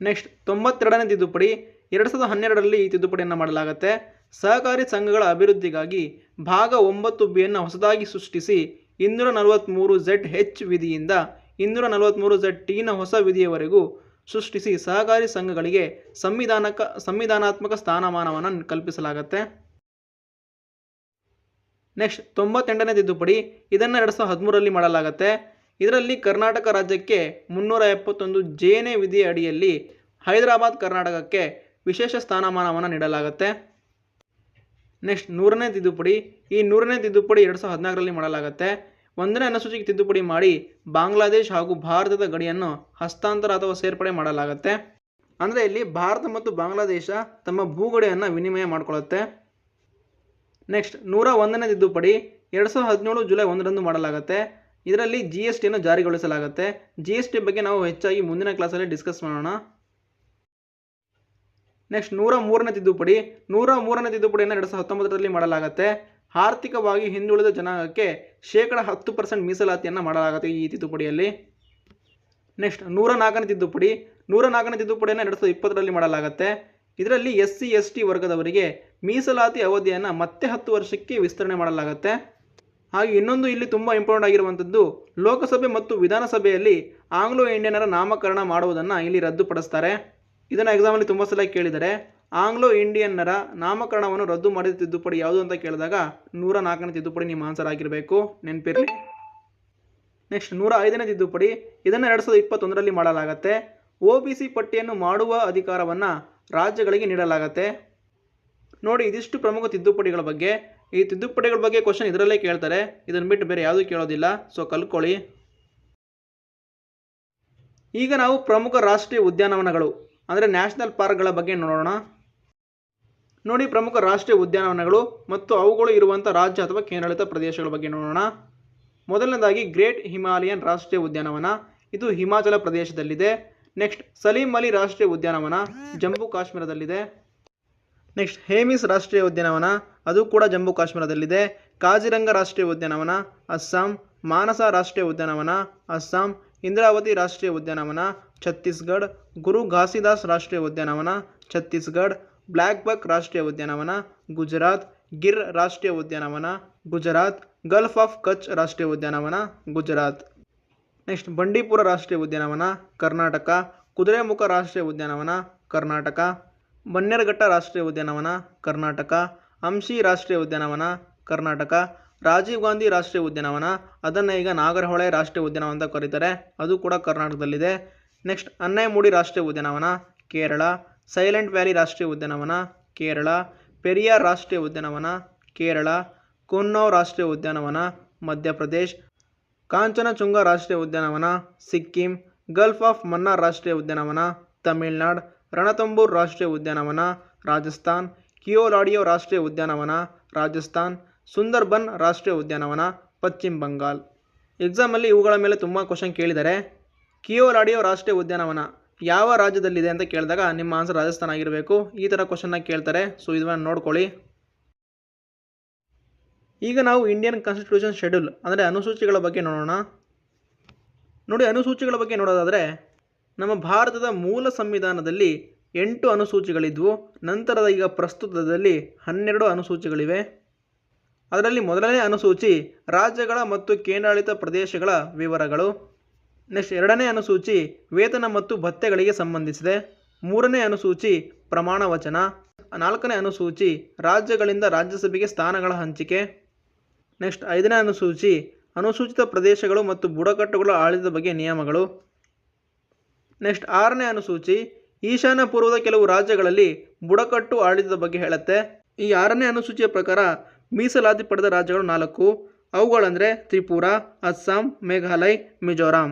ನೆಕ್ಸ್ಟ್ 92ನೇ ತಿದ್ದುಪಡಿ. 2012ರಲ್ಲಿ ಈ ತಿದ್ದುಪಡಿಯನ್ನು ಮಾಡಲಾಗುತ್ತೆ. ಸಹಕಾರಿ ಸಂಘಗಳ ಅಭಿವೃದ್ಧಿಗಾಗಿ ಭಾಗ 9ಬಿ ಹೊಸದಾಗಿ ಸೃಷ್ಟಿಸಿ 243ZH ವಿಧಿಯಿಂದ 243ZTನ ಹೊಸ ವಿಧಿಯವರೆಗೂ ಸೃಷ್ಟಿಸಿ ಸಹಕಾರಿ ಸಂಘಗಳಿಗೆ ಸಂವಿಧಾನಾತ್ಮಕ ಸ್ಥಾನಮಾನವನ್ನು ಕಲ್ಪಿಸಲಾಗುತ್ತೆ. ನೆಕ್ಸ್ಟ್ 98ನೇ ತಿದ್ದುಪಡಿ. ಇದನ್ನು 2013ರಲ್ಲಿ ಮಾಡಲಾಗುತ್ತೆ. ಇದರಲ್ಲಿ ಕರ್ನಾಟಕ ರಾಜ್ಯಕ್ಕೆ 371Jನೇ ವಿಧಿಯ ಅಡಿಯಲ್ಲಿ ಹೈದರಾಬಾದ್ ಕರ್ನಾಟಕಕ್ಕೆ ವಿಶೇಷ ಸ್ಥಾನಮಾನವನ್ನು ನೀಡಲಾಗುತ್ತೆ. ನೆಕ್ಸ್ಟ್ 100ನೇ ತಿದ್ದುಪಡಿ. ಈ 100ನೇ ತಿದ್ದುಪಡಿ 2014ರಲ್ಲಿ ಮಾಡಲಾಗುತ್ತೆ. 1ನೇ ಅನುಸೂಚಿಗೆ ತಿದ್ದುಪಡಿ ಮಾಡಿ ಬಾಂಗ್ಲಾದೇಶ್ ಹಾಗೂ ಭಾರತದ ಗಡಿಯನ್ನು ಹಸ್ತಾಂತರ ಅಥವಾ ಸೇರ್ಪಡೆ ಮಾಡಲಾಗುತ್ತೆ. ಅಂದರೆ ಇಲ್ಲಿ ಭಾರತ ಮತ್ತು ಬಾಂಗ್ಲಾದೇಶ ತಮ್ಮ ಭೂಗಡಿಯನ್ನು ವಿನಿಮಯ ಮಾಡಿಕೊಳ್ಳುತ್ತೆ. ನೆಕ್ಸ್ಟ್ 101ನೇ ತಿದ್ದುಪಡಿ. 2017 ಜುಲೈ 1ರಂದು ಮಾಡಲಾಗುತ್ತೆ. ಇದರಲ್ಲಿ GSTಯನ್ನು ಜಾರಿಗೊಳಿಸಲಾಗುತ್ತೆ. GST ಬಗ್ಗೆ ನಾವು ಹೆಚ್ಚಾಗಿ ಮುಂದಿನ ಕ್ಲಾಸಲ್ಲಿ ಡಿಸ್ಕಸ್ ಮಾಡೋಣ. ನೆಕ್ಸ್ಟ್ 103ನೇ ತಿದ್ದುಪಡಿ. 103ನೇ ತಿದ್ದುಪಡಿಯನ್ನು 2019ರಲ್ಲಿ ಮಾಡಲಾಗುತ್ತೆ. ಆರ್ಥಿಕವಾಗಿ ಹಿಂದುಳಿದ ಜನಾಂಗಕ್ಕೆ 10% ಮೀಸಲಾತಿಯನ್ನು ಮಾಡಲಾಗುತ್ತೆ ಈ ತಿದ್ದುಪಡಿಯಲ್ಲಿ. ನೆಕ್ಸ್ಟ್ 104ನೇ ತಿದ್ದುಪಡಿ. 104ನೇ ತಿದ್ದುಪಡಿಯನ್ನು 2020ರಲ್ಲಿ ಮಾಡಲಾಗುತ್ತೆ. ಇದರಲ್ಲಿ SC/ST ವರ್ಗದವರಿಗೆ ಮೀಸಲಾತಿ ಅವಧಿಯನ್ನು ಮತ್ತೆ 10 ವರ್ಷಕ್ಕೆ ವಿಸ್ತರಣೆ ಮಾಡಲಾಗುತ್ತೆ. ಹಾಗೆ ಇನ್ನೊಂದು ಇಲ್ಲಿ ತುಂಬ ಇಂಪಾರ್ಟೆಂಟ್ ಆಗಿರುವಂಥದ್ದು, ಲೋಕಸಭೆ ಮತ್ತು ವಿಧಾನಸಭೆಯಲ್ಲಿ ಆಂಗ್ಲೋ ಇಂಡಿಯನ್ನರ ನಾಮಕರಣ ಮಾಡುವುದನ್ನು ಇಲ್ಲಿ ರದ್ದುಪಡಿಸ್ತಾರೆ. ಇದನ್ನು ಎಕ್ಸಾಮಲ್ಲಿ ತುಂಬ ಸಲ ಕೇಳಿದರೆ. ಆಂಗ್ಲೋ ಇಂಡಿಯನ್ನರ ನಾಮಕರಣವನ್ನು ರದ್ದು ಮಾಡಿದ ತಿದ್ದುಪಡಿ ಯಾವುದು ಅಂತ ಕೇಳಿದಾಗ 104ನೇ ತಿದ್ದುಪಡಿ ನಿಮ್ಮ ಆನ್ಸರ್ ಆಗಿರಬೇಕು, ನೆನಪಿರಲಿ. ನೆಕ್ಸ್ಟ್ 105ನೇ ತಿದ್ದುಪಡಿ. ಇದನ್ನು 2021ರಲ್ಲಿ ಮಾಡಲಾಗುತ್ತೆ. OBC ಪಟ್ಟಿಯನ್ನು ಮಾಡುವ ಅಧಿಕಾರವನ್ನು ರಾಜ್ಯಗಳಿಗೆ ನೀಡಲಾಗುತ್ತೆ. ನೋಡಿ, ಇದಿಷ್ಟು ಪ್ರಮುಖ ತಿದ್ದುಪಡಿಗಳ ಬಗ್ಗೆ. ಈ ತಿದ್ದುಪಡಿಗಳ ಬಗ್ಗೆ ಕ್ವಶನ್ ಇದರಲ್ಲೇ ಕೇಳ್ತಾರೆ, ಇದನ್ನು ಬಿಟ್ಟು ಬೇರೆ ಯಾವುದೂ ಕೇಳೋದಿಲ್ಲ, ಸೊ ಕಲ್ತ್ಕೊಳ್ಳಿ. ಈಗ ನಾವು ಪ್ರಮುಖ ರಾಷ್ಟ್ರೀಯ ಉದ್ಯಾನವನಗಳು ಅಂದರೆ ನ್ಯಾಷನಲ್ ಪಾರ್ಕ್ಗಳ ಬಗ್ಗೆ ನೋಡೋಣ. ನೋಡಿ, ಪ್ರಮುಖ ರಾಷ್ಟ್ರೀಯ ಉದ್ಯಾನವನಗಳು ಮತ್ತು ಅವುಗಳು ಇರುವಂಥ ರಾಜ್ಯ ಅಥವಾ ಕೇಂದ್ರಾಡಳಿತ ಪ್ರದೇಶಗಳ ಬಗ್ಗೆ ನೋಡೋಣ. ಮೊದಲನೇದಾಗಿ ಗ್ರೇಟ್ ಹಿಮಾಲಯನ್ ರಾಷ್ಟ್ರೀಯ ಉದ್ಯಾನವನ, ಇದು ಹಿಮಾಚಲ ಪ್ರದೇಶದಲ್ಲಿದೆ. ನೆಕ್ಸ್ಟ್ ಸಲೀಂ ಅಲಿ ರಾಷ್ಟ್ರೀಯ ಉದ್ಯಾನವನ, ಜಮ್ಮು ಕಾಶ್ಮೀರದಲ್ಲಿದೆ. ನೆಕ್ಸ್ಟ್ ಹೇಮಿಸ್ ರಾಷ್ಟ್ರೀಯ ಉದ್ಯಾನವನ, ಅದು ಕೂಡ ಜಮ್ಮು ಕಾಶ್ಮೀರದಲ್ಲಿದೆ. ಕಾಜಿರಂಗ ರಾಷ್ಟ್ರೀಯ ಉದ್ಯಾನವನ, ಅಸ್ಸಾಂ. ಮಾನಸ ರಾಷ್ಟ್ರೀಯ ಉದ್ಯಾನವನ, ಅಸ್ಸಾಂ. ಇಂದ್ರಾವತಿ ರಾಷ್ಟ್ರೀಯ ಉದ್ಯಾನವನ, ಛತ್ತೀಸ್ಗಢ. ಗುರು ಘಾಸಿದಾಸ್ ರಾಷ್ಟ್ರೀಯ ಉದ್ಯಾನವನ, ಛತ್ತೀಸ್ಗಢ. ಬ್ಲ್ಯಾಕ್ ಬಕ್ ರಾಷ್ಟ್ರೀಯ ಉದ್ಯಾನವನ, ಗುಜರಾತ್. ಗಿರ್ ರಾಷ್ಟ್ರೀಯ ಉದ್ಯಾನವನ, ಗುಜರಾತ್. ಗಲ್ಫ್ ಆಫ್ ಕಚ್ ರಾಷ್ಟ್ರೀಯ ಉದ್ಯಾನವನ, ಗುಜರಾತ್. ನೆಕ್ಸ್ಟ್ ಬಂಡೀಪುರ ರಾಷ್ಟ್ರೀಯ ಉದ್ಯಾನವನ, ಕರ್ನಾಟಕ. ಕುದುರೆಮುಖ ರಾಷ್ಟ್ರೀಯ ಉದ್ಯಾನವನ, ಕರ್ನಾಟಕ. ಬನ್ನೇರುಘಟ್ಟ ರಾಷ್ಟ್ರೀಯ ಉದ್ಯಾನವನ, ಕರ್ನಾಟಕ. ಅಂಶಿ ರಾಷ್ಟ್ರೀಯ ಉದ್ಯಾನವನ, ಕರ್ನಾಟಕ. ರಾಜೀವ್ ಗಾಂಧಿ ರಾಷ್ಟ್ರೀಯ ಉದ್ಯಾನವನ, ಅದನ್ನು ಈಗ ನಾಗರಹೊಳೆ ರಾಷ್ಟ್ರೀಯ ಉದ್ಯಾನವನ ಅಂತ ಕರೀತಾರೆ, ಅದು ಕೂಡ ಕರ್ನಾಟಕದಲ್ಲಿದೆ. ನೆಕ್ಸ್ಟ್ ಅನ್ನಯಮುಡಿ ರಾಷ್ಟ್ರೀಯ ಉದ್ಯಾನವನ, ಕೇರಳ. ಸೈಲೆಂಟ್ ವ್ಯಾಲಿ ರಾಷ್ಟ್ರೀಯ ಉದ್ಯಾನವನ, ಕೇರಳ. ಪೆರಿಯಾರ್ ರಾಷ್ಟ್ರೀಯ ಉದ್ಯಾನವನ, ಕೇರಳ. ಕೊನ್ನೌರ್ ರಾಷ್ಟ್ರೀಯ ಉದ್ಯಾನವನ ಮಧ್ಯಪ್ರದೇಶ್, ಕಾಂಚನಚುಂಗ ರಾಷ್ಟ್ರೀಯ ಉದ್ಯಾನವನ ಸಿಕ್ಕಿಂ, ಗಲ್ಫ್ ಆಫ್ ಮನ್ನಾರ್ ರಾಷ್ಟ್ರೀಯ ಉದ್ಯಾನವನ ತಮಿಳುನಾಡು, ರಣತಂಬೂರ್ ರಾಷ್ಟ್ರೀಯ ಉದ್ಯಾನವನ ರಾಜಸ್ಥಾನ್, ಕಿಯೋಲಾಡಿಯೋ ರಾಷ್ಟ್ರೀಯ ಉದ್ಯಾನವನ ರಾಜಸ್ಥಾನ್, ಸುಂದರ್ಬನ್ ರಾಷ್ಟ್ರೀಯ ಉದ್ಯಾನವನ ಪಶ್ಚಿಮ ಬಂಗಾಲ್. ಎಕ್ಸಾಮಲ್ಲಿ ಇವುಗಳ ಮೇಲೆ ತುಂಬ ಕ್ವಶನ್ ಕೇಳಿದ್ದಾರೆ. ಕಿಯೋಲಾಡಿಯೋ ರಾಷ್ಟ್ರೀಯ ಉದ್ಯಾನವನ ಯಾವ ರಾಜ್ಯದಲ್ಲಿದೆ ಅಂತ ಕೇಳಿದಾಗ ನಿಮ್ಮ ಆನ್ಸರ್ ರಾಜಸ್ಥಾನ ಆಗಿರಬೇಕು. ಈ ಥರ ಕ್ವಶನ್ನ ಕೇಳ್ತಾರೆ. ಸೊ ಇದನ್ನು ನೋಡ್ಕೊಳ್ಳಿ. ಈಗ ನಾವು ಇಂಡಿಯನ್ ಕಾನ್ಸ್ಟಿಟ್ಯೂಷನ್ ಶೆಡ್ಯೂಲ್ ಅಂದರೆ ಅನುಸೂಚಿಗಳ ಬಗ್ಗೆ ನೋಡೋಣ. ನೋಡಿ, ಅನುಸೂಚಿಗಳ ಬಗ್ಗೆ ನೋಡೋದಾದರೆ ನಮ್ಮ ಭಾರತದ ಮೂಲ ಸಂವಿಧಾನದಲ್ಲಿ 8 ಅನುಸೂಚಿಗಳಿದ್ವು. ನಂತರದ ಈಗ ಪ್ರಸ್ತುತದಲ್ಲಿ 12 ಅನುಸೂಚಿಗಳಿವೆ. ಅದರಲ್ಲಿ ಮೊದಲನೇ ಅನುಸೂಚಿ ರಾಜ್ಯಗಳ ಮತ್ತು ಕೇಂದ್ರಾಡಳಿತ ಪ್ರದೇಶಗಳ ವಿವರಗಳು. ನೆಕ್ಸ್ಟ್ 2ನೇ ಅನುಸೂಚಿ ವೇತನ ಮತ್ತು ಭತ್ಯೆಗಳಿಗೆ ಸಂಬಂಧಿಸಿದೆ. 3ನೇ ಅನುಸೂಚಿ ಪ್ರಮಾಣ ವಚನ. 4ನೇ ಅನುಸೂಚಿ ರಾಜ್ಯಗಳಿಂದ ರಾಜ್ಯಸಭೆಗೆ ಸ್ಥಾನಗಳ ಹಂಚಿಕೆ. ನೆಕ್ಸ್ಟ್ 5ನೇ ಅನುಸೂಚಿ ಅನುಸೂಚಿತ ಪ್ರದೇಶಗಳು ಮತ್ತು ಬುಡಕಟ್ಟುಗಳ ಆಡಳಿತದ ಬಗ್ಗೆ ನಿಯಮಗಳು. ನೆಕ್ಸ್ಟ್ 6ನೇ ಅನುಸೂಚಿ ಈಶಾನ್ಯ ಪೂರ್ವದ ಕೆಲವು ರಾಜ್ಯಗಳಲ್ಲಿ ಬುಡಕಟ್ಟು ಆಡಳಿತದ ಬಗ್ಗೆ ಹೇಳುತ್ತೆ. ಈ 6ನೇ ಅನುಸೂಚಿಯ ಪ್ರಕಾರ ಮೀಸಲಾತಿ ಪಡೆದ ರಾಜ್ಯಗಳು 4. ಅವುಗಳಂದರೆ ತ್ರಿಪುರ, ಅಸ್ಸಾಂ, ಮೇಘಾಲಯ, ಮಿಜೋರಾಂ.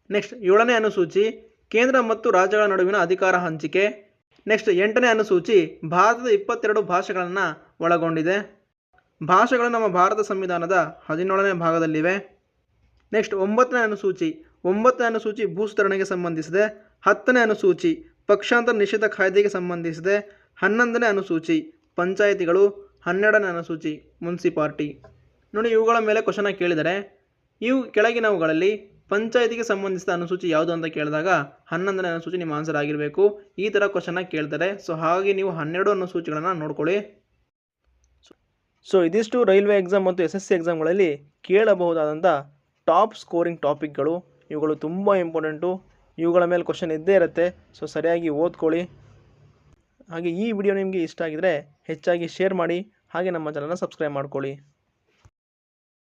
ನೆಕ್ಸ್ಟ್ 7ನೇ ಅನುಸೂಚಿ ಕೇಂದ್ರ ಮತ್ತು ರಾಜ್ಯಗಳ ನಡುವಿನ ಅಧಿಕಾರ ಹಂಚಿಕೆ. ನೆಕ್ಸ್ಟ್ 8ನೇ ಅನುಸೂಚಿ ಭಾರತದ 22 ಭಾಷೆಗಳನ್ನು ಒಳಗೊಂಡಿದೆ. ಭಾಷೆಗಳು ನಮ್ಮ ಭಾರತ ಸಂವಿಧಾನದ 17ನೇ ಭಾಗದಲ್ಲಿವೆ. ನೆಕ್ಸ್ಟ್ 9ನೇ ಅನುಸೂಚಿ 9ನೇ ಅನುಸೂಚಿ ಭೂಸುಧಾರಣೆಗೆ ಸಂಬಂಧಿಸಿದೆ. 10ನೇ ಅನುಸೂಚಿ ಪಕ್ಷಾಂತರ ನಿಷೇಧ ಕಾಯ್ದೆಗೆ ಸಂಬಂಧಿಸಿದೆ. 11ನೇ ಅನುಸೂಚಿ ಪಂಚಾಯಿತಿಗಳು. 12ನೇ ಅನುಸೂಚಿ ಮುನ್ಸಿಪಾಲ್ಟಿ. ನೋಡಿ, ಇವುಗಳ ಮೇಲೆ ಕ್ವಶನ ಕೇಳಿದರೆ ಇವು ಕೆಳಗಿನವುಗಳಲ್ಲಿ ಪಂಚಾಯಿತಿಗೆ ಸಂಬಂಧಿಸಿದ ಅನುಸೂಚಿ ಯಾವುದು ಅಂತ ಕೇಳಿದಾಗ 11ನೇ ಅನುಸೂಚಿ ನಿಮ್ಮ ಆನ್ಸರ್ ಆಗಿರಬೇಕು. ಈ ಥರ ಕ್ವಶನ ಕೇಳ್ತಾರೆ. ಸೊ ಹಾಗೆ ನೀವು 12 ಅನುಸೂಚಿಗಳನ್ನು ನೋಡ್ಕೊಳ್ಳಿ. ಸೊ ಇದಿಷ್ಟು ರೈಲ್ವೆ ಎಕ್ಸಾಮ್ ಮತ್ತು SSC ಎಕ್ಸಾಮ್ಗಳಲ್ಲಿ ಕೇಳಬಹುದಾದಂಥ ಟಾಪ್ ಸ್ಕೋರಿಂಗ್ ಟಾಪಿಕ್ಗಳು. ಇವುಗಳು ತುಂಬ ಇಂಪಾರ್ಟೆಂಟು. ಇವುಗಳ ಮೇಲೆ ಕ್ವಶನ್ ಇದ್ದೇ ಇರುತ್ತೆ. ಸೊ ಸರಿಯಾಗಿ ಓದ್ಕೊಳ್ಳಿ. ಹಾಗೆ ಈ ವಿಡಿಯೋ ನಿಮಗೆ ಇಷ್ಟ ಆಗಿದರೆ ಹೆಚ್ಚಾಗಿ ಶೇರ್ ಮಾಡಿ. ಹಾಗೆ ನಮ್ಮ ಚಾನಲ್ನ ಸಬ್ಸ್ಕ್ರೈಬ್ ಮಾಡ್ಕೊಳ್ಳಿ.